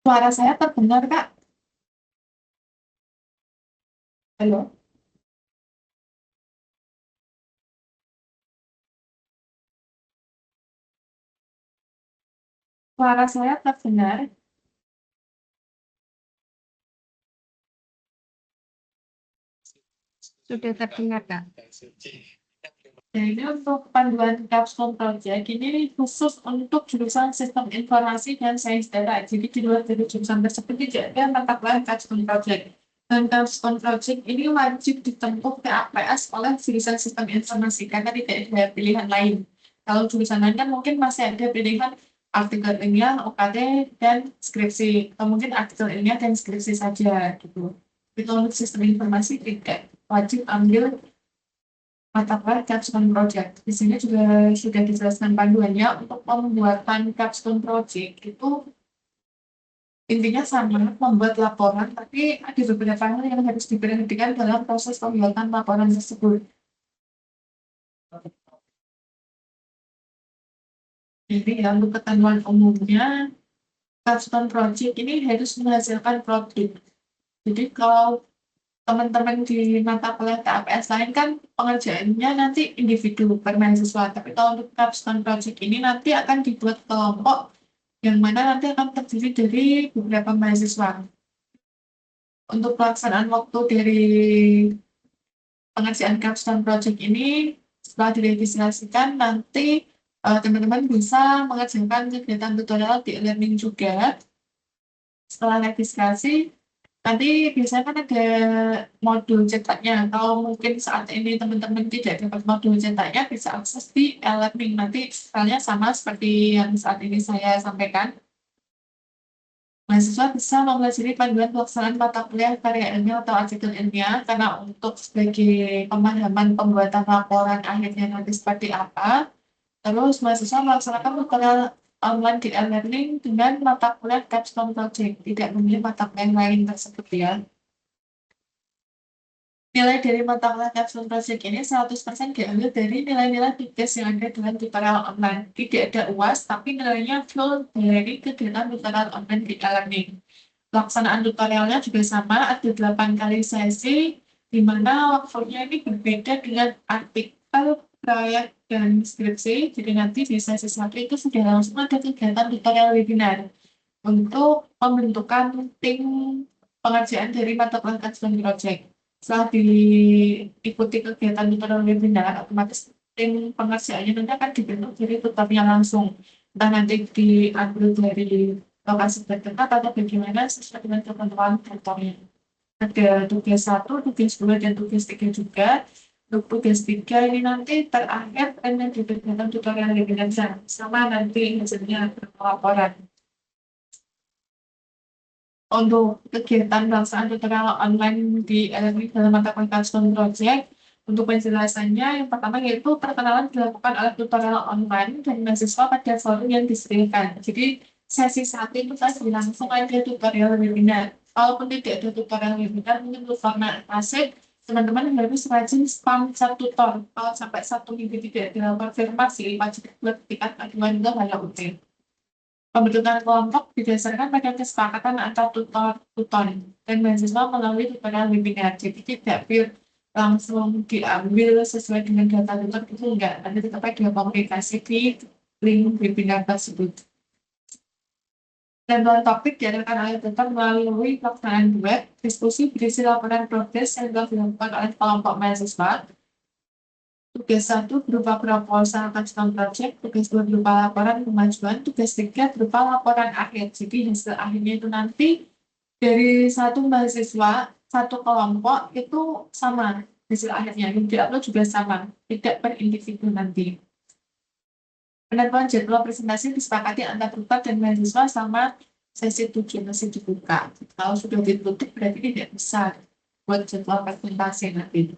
Suara saya terdengar, Kak? Halo? Suara saya terdengar? Sudah terdengar, Kak? Nah, ini untuk panduan capstone project, ini khusus untuk jurusan sistem informasi dan sains data. Jadi di luar dari jurusan tersebut tidak ada mata kuliah capstone project. Dan capstone project ini wajib ditempuh PAPS oleh jurusan sistem informasi karena tidak ada pilihan lain. Kalau jurusan lain kan mungkin masih ada pilihan artikel ilmiah, UKT, dan skripsi. Atau mungkin artikel ilmiah dan skripsi saja gitu. Itu untuk sistem informasi tidak wajib ambil mata kuliah capstone project. Di sini juga sudah dijelaskan panduannya untuk pembuatan capstone project itu intinya sama, membuat laporan, tapi ada beberapa hal yang harus diperhatikan dalam proses pembuatan laporan tersebut. Jadi ya, untuk ketentuan umumnya, capstone project ini harus menghasilkan produk. Jadi kalau teman-teman di mata kuliah KPS lain kan pengerjaannya nanti individu per mahasiswa, tapi kalau untuk capstone project ini nanti akan dibuat kelompok yang mana nanti akan terdiri dari beberapa mahasiswa. Untuk pelaksanaan waktu dari pengerjaan capstone project ini setelah diregistrasikan nanti teman-teman bisa mengerjakan kegiatan tutorial di e-learning juga. Setelah registrasi nanti biasanya kan ada modul cetaknya. Kalau mungkin saat ini teman-teman tidak dapat modul cetaknya bisa akses di e-learning. Nanti misalnya sama seperti yang saat ini saya sampaikan. Mahasiswa bisa mempelajari panduan pelaksanaan mata kuliah karya ilmiah atau artikel ilmiah karena untuk sebagai pemahaman pembuatan laporan akhirnya nanti seperti apa. Terus mahasiswa melaksanakan tutorial online di e-learning dengan mata kuliah capstone project, tidak memilih mata kuliah lain tersebut ya. Nilai dari mata kuliah capstone project ini 100% diambil dari nilai-nilai tugas yang ada dalam tutorial online. Tidak ada UAS, tapi nilainya full dari kegiatan tutorial online di e-learning. Pelaksanaan tutorialnya juga sama, ada 8 kali sesi, di mana waktunya ini berbeda dengan artikel, proyek, dan deskripsi. Jadi nanti di sesi 1 itu sudah langsung ada kegiatan tutorial webinar untuk pembentukan tim pengerjaan dari mata kuliah capstone project. Setelah diikuti kegiatan tutorial webinar, otomatis tim pengerjaannya nanti akan dibentuk dari tutornya langsung. Entah nanti diambil dari lokasi terdekat atau bagaimana sesuai dengan ketentuan tutornya. Ada tugas 1, tugas 2, dan tugas 3 juga. Untuk tugas 3 ini nanti terakhir dan di kegiatan tutorial webinar sama nanti hasilnya laporan. Untuk kegiatan pelaksanaan tutorial online di e-learning dalam mata kuliah capstone project, untuk penjelasannya yang pertama yaitu perkenalan dilakukan oleh tutorial online dan mahasiswa pada forum yang disediakan. Jadi sesi 1 itu tadi langsung ada tutorial webinar. Walaupun tidak ada tutorial webinar, mungkin untuk format klasik, teman-teman harus rajin spam chat tutor. Kalau sampai 1 minggu tidak dikonfirmasi, wajib buat tingkat aduan ke HLUT. Pembentukan kelompok didasarkan pada kesepakatan antar tutor dan mahasiswa melalui tutorial webinar. Jadi tidak langsung diambil sesuai dengan data tutor itu enggak. Nanti tetap ada komunikasi di link webinar tersebut. Dan topik diadakan oleh tutor melalui pelaksanaan web, diskusi berisi laporan progres yang telah dilakukan oleh kelompok mahasiswa. Tugas 1 berupa proposal capstone project, tugas 2 berupa laporan kemajuan, tugas 3 berupa laporan akhir. Jadi hasil akhirnya itu nanti dari satu mahasiswa, satu kelompok itu sama hasil akhirnya. Yang diupload juga sama, tidak per individu nanti. Penentuan jadwal presentasi disepakati antar tutor dan mahasiswa sama sesi 7 masih dibuka. Kalau sudah ditutup berarti tidak bisa buat jadwal presentasi nanti.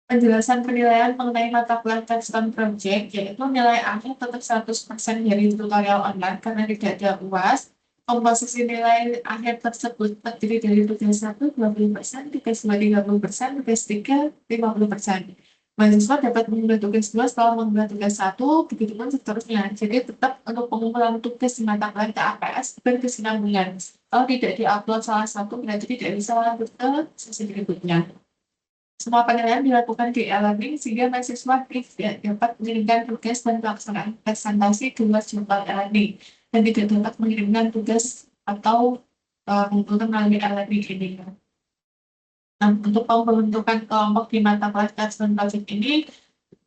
Penjelasan penilaian mengenai mata kuliah capstone project, yaitu nilai akhir tetap 100% dari tutorial online karena tidak ada UAS. Komposisi nilai akhir tersebut terdiri dari tugas 1 20%, tugas 2 30%, tugas 3 50%. Mahasiswa dapat mengunggah tugas 2 setelah mengunggah tugas 1, begitu pun seterusnya. Jadi tetap untuk pengumpulan tugas di mata kuliah KPS berkesinambungan. Kalau tidak diupload salah satu, berarti tidak bisa lanjut ke sesi berikutnya. Semua penilaian dilakukan di e-learning sehingga mahasiswa dapat mengirimkan tugas dan pelaksanaan presentasi di luar jadwal e-learning dan tidak dapat mengirimkan tugas atau mengumpulkan melalui e-learning ini. Nah, untuk pembentukan kelompok di mata kuliah capstone project ini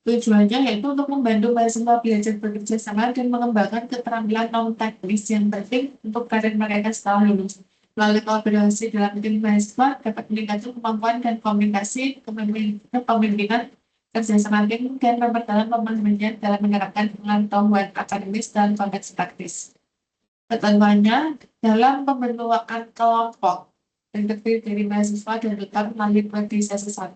tujuannya yaitu untuk membantu mahasiswa belajar bekerja sama dan mengembangkan keterampilan non-teknis yang penting untuk karir mereka setelah lulus. Melalui kolaborasi dalam tim mahasiswa dapat meningkatkan kemampuan dan komunikasi, kepemimpinan, kerjasama tim, dan memperdalam pemahamannya dalam menerapkan pengetahuan akademis dan konteks praktis. Ketentuannya, dalam pembentukan kelompok yang terdiri dari mahasiswa dan tetap melalui prodi sesi 1,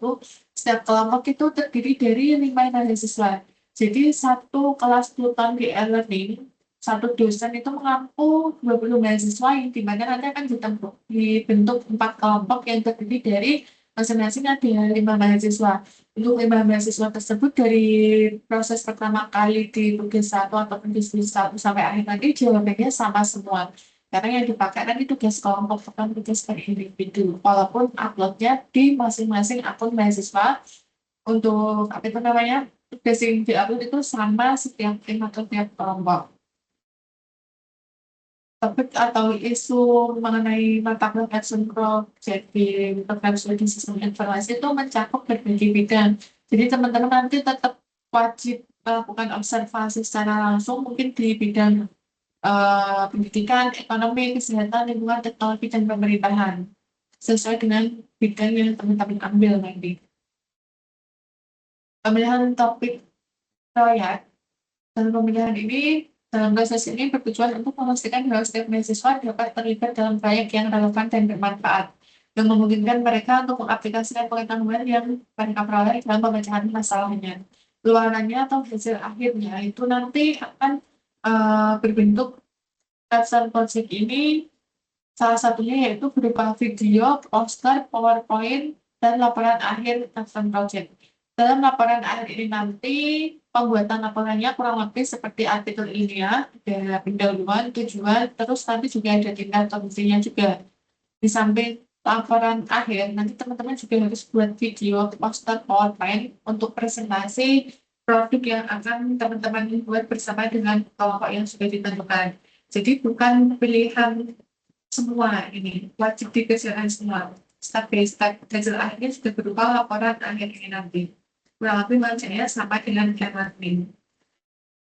setiap kelompok itu terdiri dari 5 mahasiswa. Jadi satu kelas tutor di e-learning, satu dosen itu mengampu 20 mahasiswa yang dimana nanti akan dibentuk 4 kelompok yang terdiri dari masing-masing ada 5 mahasiswa. Untuk 5 mahasiswa tersebut dari proses pertama kali di tugas 1 ataupun di tugas 1 sampai akhir nanti jawabannya sama semua. Karena yang dipakai nanti tugas kelompok bukan tugas per individu. Walaupun uploadnya di masing-masing akun mahasiswa untuk apa itu namanya tugas yang diupload itu sama setiap tim atau tiap kelompok. Topik atau isu mengenai mata kuliah project di program studi sistem informasi itu mencakup berbagai bidang. Jadi teman-teman nanti tetap wajib melakukan observasi secara langsung mungkin di bidang pendidikan, ekonomi, kesehatan, lingkungan, teknologi, dan pemerintahan. Sesuai dengan bidang yang teman-teman ambil nanti. Pemilihan topik proyek dan pemilihan ini dalam proses ini bertujuan untuk memastikan bahwa setiap mahasiswa dapat terlibat dalam proyek yang relevan dan bermanfaat, yang memungkinkan mereka untuk mengaplikasikan pengetahuan yang mereka peroleh dalam pemecahan masalahnya. Luarannya atau hasil akhirnya itu nanti akan berbentuk capstone project ini, salah satunya yaitu berupa video, poster, PowerPoint, dan laporan akhir capstone project. Dalam laporan akhir ini nanti pembuatan laporannya kurang lebih seperti artikel ilmiah, ada pendahuluan, tujuan, terus nanti juga ada tingkat komisinya juga. Di samping laporan akhir, nanti teman-teman juga harus buat video, poster, PowerPoint untuk presentasi produk yang akan teman-teman buat bersama dengan kelompok yang sudah ditentukan. Jadi bukan pilihan semua ini, wajib dikerjakan semua. Step by step, hasil akhirnya sudah berupa laporan akhir ini nanti. Kurang lebih macamnya sama dengan e-learning.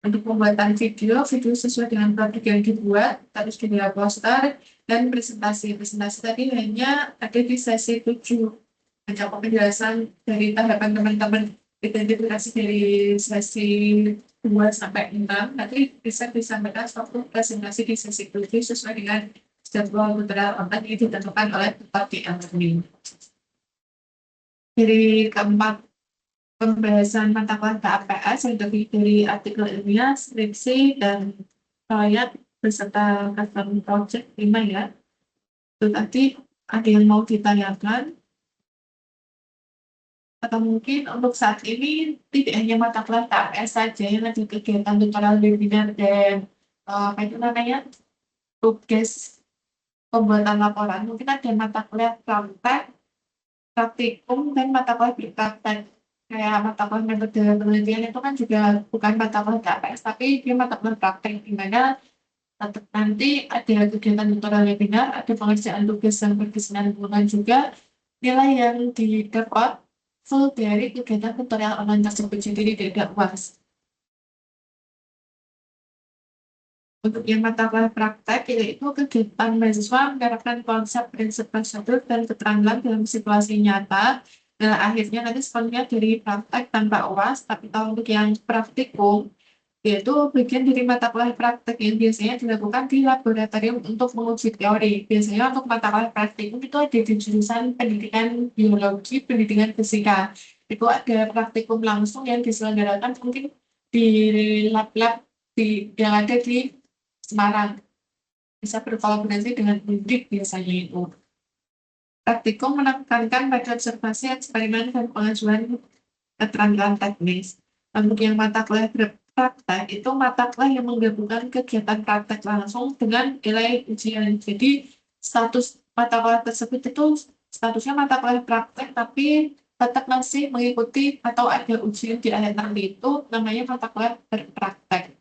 Untuk pembuatan video sesuai dengan produk yang dibuat, harus juga poster, dan presentasi. Presentasi tadi hanya ada di sesi 7. Mencakup penjelasan dari tahapan teman-teman identifikasi dari sesi 2 sampai 6. Nanti bisa disampaikan waktu presentasi di sesi 7 sesuai dengan jadwal putra online yang ditentukan oleh tetap di e-learning. Dari keempat pembahasan mata kuliah KPS yang terdiri dari artikel ilmiah, skripsi, dan proyek beserta custom project 5 ya. Itu tadi ada yang mau ditanyakan? Atau mungkin untuk saat ini tidak hanya mata kuliah KPS saja yang ada kegiatan tutorial webinar dan apa itu namanya tugas pembuatan laporan. Mungkin ada mata kuliah praktek, praktikum, dan mata kuliah berpraktek. Kayak mata kuliah metode penelitian itu kan juga bukan mata kuliah KPS, tapi dia mata kuliah praktek, di mana nanti ada kegiatan tutorial webinar, ada pengerjaan tugas yang berkesinambungan lingkungan juga, nilai yang didapat full dari kegiatan tutorial online tersebut, jadi tidak UAS. Untuk yang mata kuliah praktek, yaitu kegiatan mahasiswa menerapkan konsep prinsip prosedur dan keterampilan dalam situasi nyata. Dan akhirnya nanti sepenuhnya dari praktek tanpa UAS, tapi kalau untuk yang praktikum, yaitu bagian dari mata kuliah praktek yang biasanya dilakukan di laboratorium untuk menguji teori. Biasanya untuk mata kuliah praktikum itu ada di jurusan pendidikan biologi, pendidikan fisika. Itu ada praktikum langsung yang diselenggarakan mungkin di lab-lab yang ada di Semarang. Bisa berkolaborasi dengan Undip biasanya itu. Praktikum menekankan pada observasi, eksperimen, dan pengajuan keterampilan teknis. Untuk yang mata kuliah berpraktek, itu mata kuliah yang menggabungkan kegiatan praktek langsung dengan nilai ujian. Jadi, status mata kuliah tersebut itu statusnya mata kuliah praktek, tapi tetap masih mengikuti atau ada ujian di akhir nanti itu namanya mata kuliah berpraktek.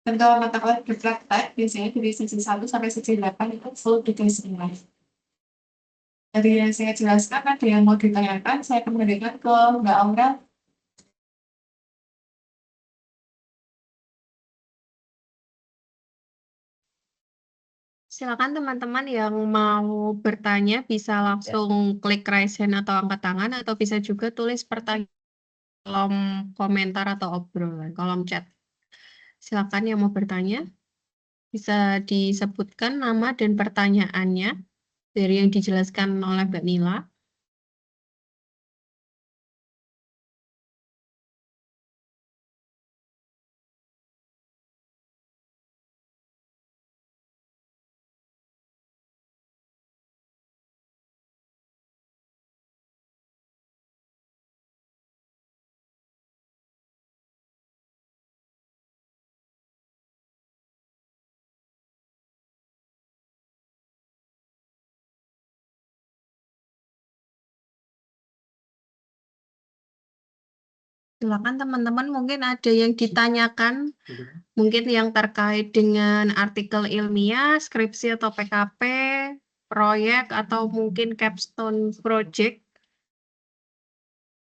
Dan kalau mata kuliah berpraktek, biasanya dari sesi 1 sampai sesi 8 itu full tugas semua. Dari yang saya jelaskan, ada yang mau ditanyakan, saya kembalikan ke Mbak Aura. Silakan teman-teman yang mau bertanya bisa langsung klik raise hand atau angkat tangan atau bisa juga tulis pertanyaan kolom komentar atau obrolan, kolom chat. Silakan yang mau bertanya, bisa disebutkan nama dan pertanyaannya dari yang dijelaskan oleh Mbak Nila. Silakan teman-teman, mungkin ada yang ditanyakan, mungkin yang terkait dengan artikel ilmiah, skripsi atau PKP, proyek, atau mungkin capstone project.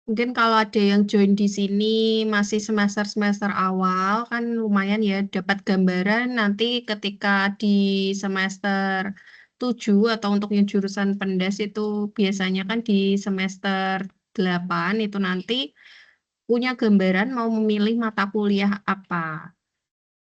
Mungkin kalau ada yang join di sini masih semester-semester awal, kan lumayan ya dapat gambaran nanti ketika di semester 7 atau untuk yang jurusan pendas itu biasanya kan di semester 8 itu nanti punya gambaran mau memilih mata kuliah apa.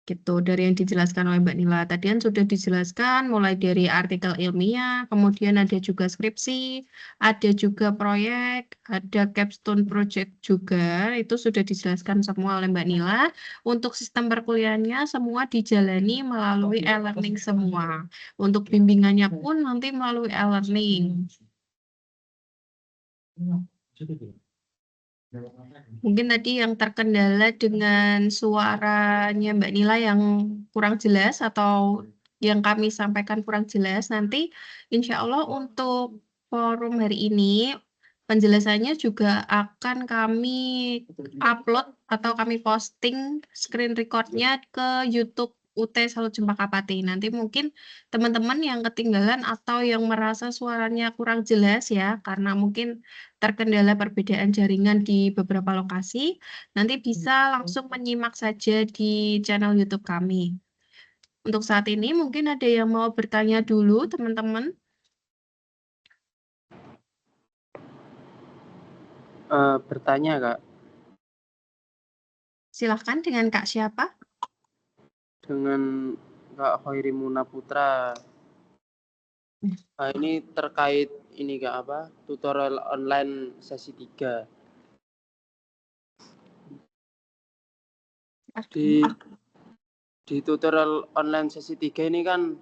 Gitu, dari yang dijelaskan oleh Mbak Nila. Tadi kan sudah dijelaskan mulai dari artikel ilmiah, kemudian ada juga skripsi, ada juga proyek, ada capstone project juga, itu sudah dijelaskan semua oleh Mbak Nila. Untuk sistem perkuliahannya semua dijalani melalui e-learning semua. Untuk bimbingannya pun nanti melalui e-learning. Mungkin tadi yang terkendala dengan suaranya Mbak Nila yang kurang jelas atau yang kami sampaikan kurang jelas, nanti insya Allah untuk forum hari ini penjelasannya juga akan kami upload atau kami posting screen recordnya ke YouTube UT Salut Cempaka Pati. Nanti mungkin teman-teman yang ketinggalan atau yang merasa suaranya kurang jelas ya, karena mungkin terkendala perbedaan jaringan di beberapa lokasi, nanti bisa langsung menyimak saja di channel YouTube kami. Untuk saat ini mungkin ada yang mau bertanya dulu, teman-teman. Bertanya Kak, Silahkan dengan Kak siapa? dengan Kak Hoirimuna Putra. Nah, ini terkait ini Kak apa? Tutorial online sesi 3. Di tutorial online sesi 3 ini kan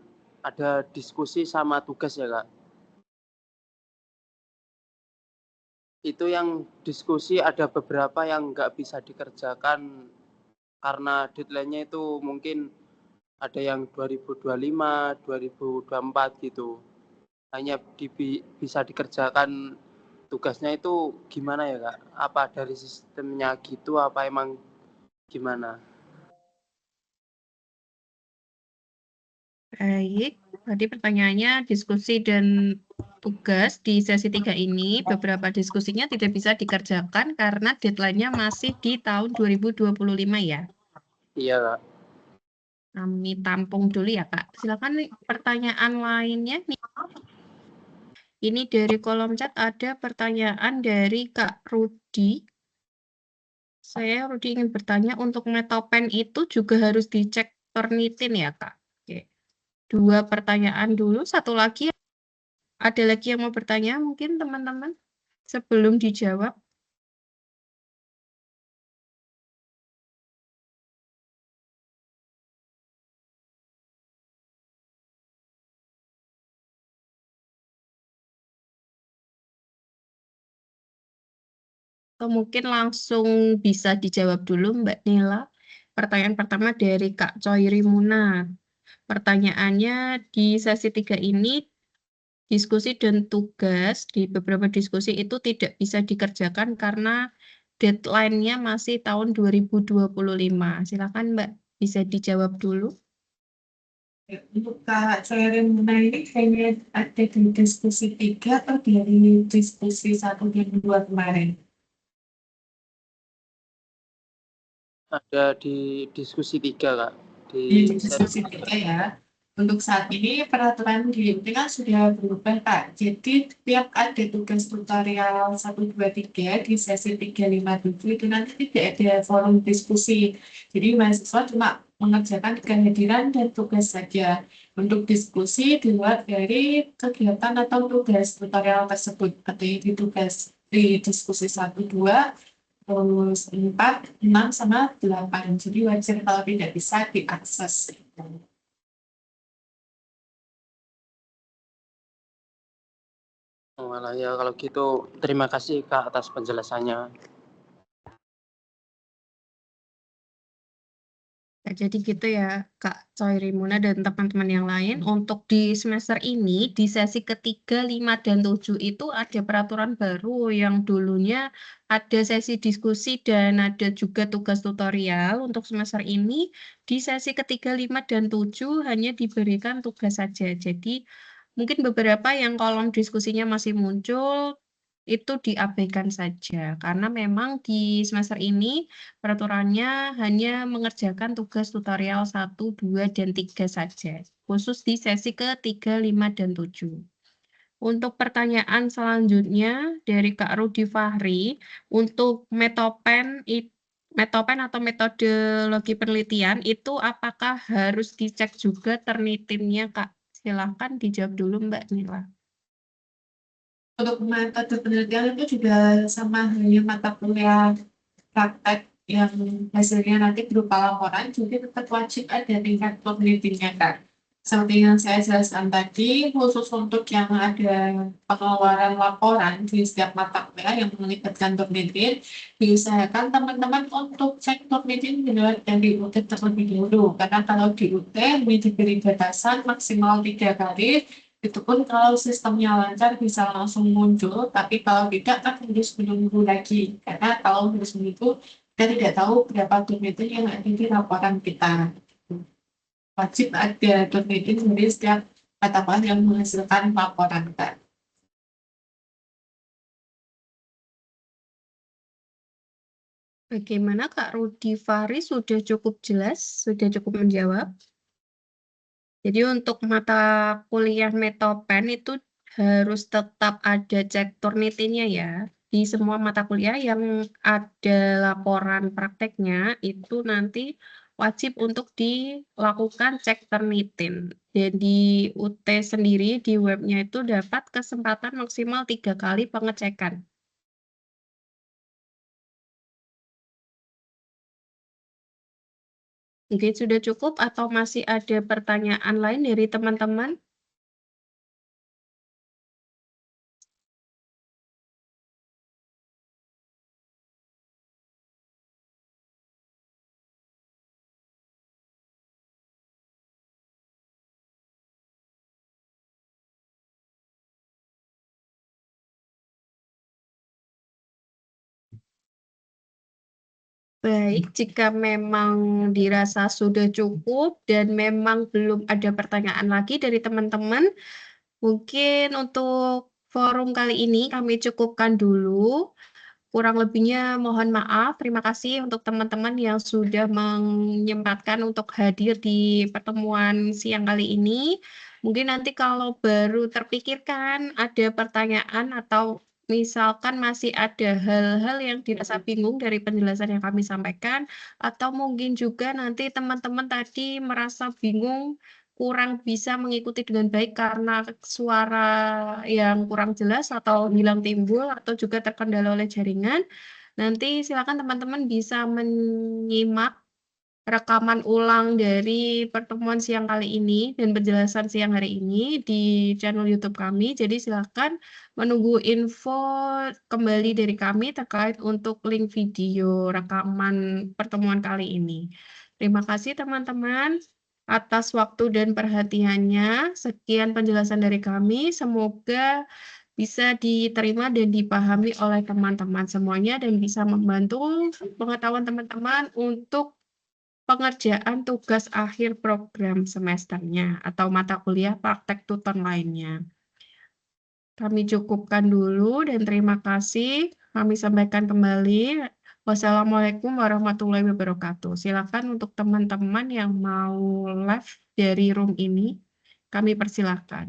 ada diskusi sama tugas ya Kak. Itu yang diskusi ada beberapa yang nggak bisa dikerjakan karena deadline-nya itu mungkin ada yang 2025, 2024 gitu. Hanya bisa dikerjakan tugasnya itu gimana ya Kak? Apa dari sistemnya gitu apa emang gimana? Baik, tadi pertanyaannya diskusi dan tugas di sesi 3 ini, beberapa diskusinya tidak bisa dikerjakan karena deadline-nya masih di tahun 2025 ya. Iya Kak. Kami tampung dulu ya Kak. Silakan nih, pertanyaan lainnya nih. Ini dari kolom chat ada pertanyaan dari Kak Rudi. Saya Rudi ingin bertanya, untuk Metopen itu juga harus dicek Turnitin ya Kak? Oke. 2 pertanyaan dulu, satu lagi. Ada lagi yang mau bertanya mungkin teman-teman sebelum dijawab? Atau mungkin langsung bisa dijawab dulu Mbak Nila. Pertanyaan pertama dari Kak Coiri Muna. Pertanyaannya di sesi 3 ini, diskusi dan tugas di beberapa diskusi itu tidak bisa dikerjakan karena deadline-nya masih tahun 2025. Silakan Mbak, bisa dijawab dulu. Untuk Kak Serena ini kayaknya ada di diskusi 3 atau dari diskusi 1 dan 2 kemarin? Ada di diskusi 3 Kak. Di diskusi 3 ya. Untuk saat ini peraturan di UT kan sudah berubah Kak. Jadi tiap ada tugas tutorial 1, 2, 3 di sesi 3, 5, 7 itu nanti tidak ada forum diskusi. Jadi mahasiswa cuma mengerjakan kehadiran dan tugas saja. Untuk diskusi di luar dari kegiatan atau tugas tutorial tersebut. Artinya di diskusi 1, 2, terus 4, 6, sama 8. Jadi wajar kalau tidak bisa diakses. Malah ya kalau gitu terima kasih Kak atas penjelasannya. Nah, jadi gitu ya Kak Coirimuna dan teman-teman yang lain. Untuk di semester ini, di sesi ketiga, 5, dan 7 itu ada peraturan baru yang dulunya ada sesi diskusi dan ada juga tugas tutorial. Untuk semester ini, di sesi ketiga, 5, dan 7 hanya diberikan tugas saja. Jadi mungkin beberapa yang kolom diskusinya masih muncul, itu diabaikan saja. Karena memang di semester ini peraturannya hanya mengerjakan tugas tutorial 1, 2, dan 3 saja, khusus di sesi ke-3, 5, dan 7. Untuk pertanyaan selanjutnya dari Kak Rudi Fahri, untuk metopen atau metodologi penelitian itu apakah harus dicek juga Turnitinnya, Kak? Silahkan dijawab dulu Mbak Nila. Untuk metode penelitian itu juga sama halnya mata kuliah praktek yang hasilnya nanti berupa laporan, jadi tetap wajib ada tingkat penelitiannya kan. Seperti yang saya jelaskan tadi, khusus untuk yang ada pengeluaran laporan di setiap mata kuliah yang melibatkan penelitian, diusahakan teman-teman untuk cek penelitian dari UT terlebih dahulu. Karena kalau di UT ini diberi batasan maksimal 3 kali, itu pun kalau sistemnya lancar bisa langsung muncul, tapi kalau tidak kan harus menunggu lagi. Karena kalau harus menunggu, kita tidak tahu berapa turnitin yang ada di laporan kita. Wajib ada turnitin dari setiap mata kuliah yang menghasilkan laporan kita. Bagaimana Kak Rudi Fahri, sudah cukup jelas? Sudah cukup menjawab? Jadi untuk mata kuliah metopen itu harus tetap ada cek Turnitinnya ya. Di semua mata kuliah yang ada laporan prakteknya itu nanti wajib untuk dilakukan cek Turnitin. Dan di UT sendiri di webnya itu dapat kesempatan maksimal 3 kali pengecekan. Mungkin sudah cukup atau masih ada pertanyaan lain dari teman-teman? Baik, jika memang dirasa sudah cukup dan memang belum ada pertanyaan lagi dari teman-teman, mungkin untuk forum kali ini kami cukupkan dulu. Kurang lebihnya mohon maaf. Terima kasih untuk teman-teman yang sudah menyempatkan untuk hadir di pertemuan siang kali ini. Mungkin nanti kalau baru terpikirkan ada pertanyaan atau misalkan masih ada hal-hal yang dirasa bingung dari penjelasan yang kami sampaikan, atau mungkin juga nanti teman-teman tadi merasa bingung, kurang bisa mengikuti dengan baik karena suara yang kurang jelas atau hilang timbul atau juga terkendala oleh jaringan, nanti silakan teman-teman bisa menyimak rekaman ulang dari pertemuan siang kali ini dan penjelasan siang hari ini di channel YouTube kami. Jadi silakan menunggu info kembali dari kami terkait untuk link video rekaman pertemuan kali ini. Terima kasih teman-teman atas waktu dan perhatiannya. Sekian penjelasan dari kami. Semoga bisa diterima dan dipahami oleh teman-teman semuanya dan bisa membantu pengetahuan teman-teman untuk pengerjaan tugas akhir program semesternya atau mata kuliah praktek tutor lainnya. Kami cukupkan dulu dan terima kasih. Kami sampaikan kembali. Wassalamualaikum warahmatullahi wabarakatuh. Silakan untuk teman-teman yang mau live dari room ini. Kami persilahkan.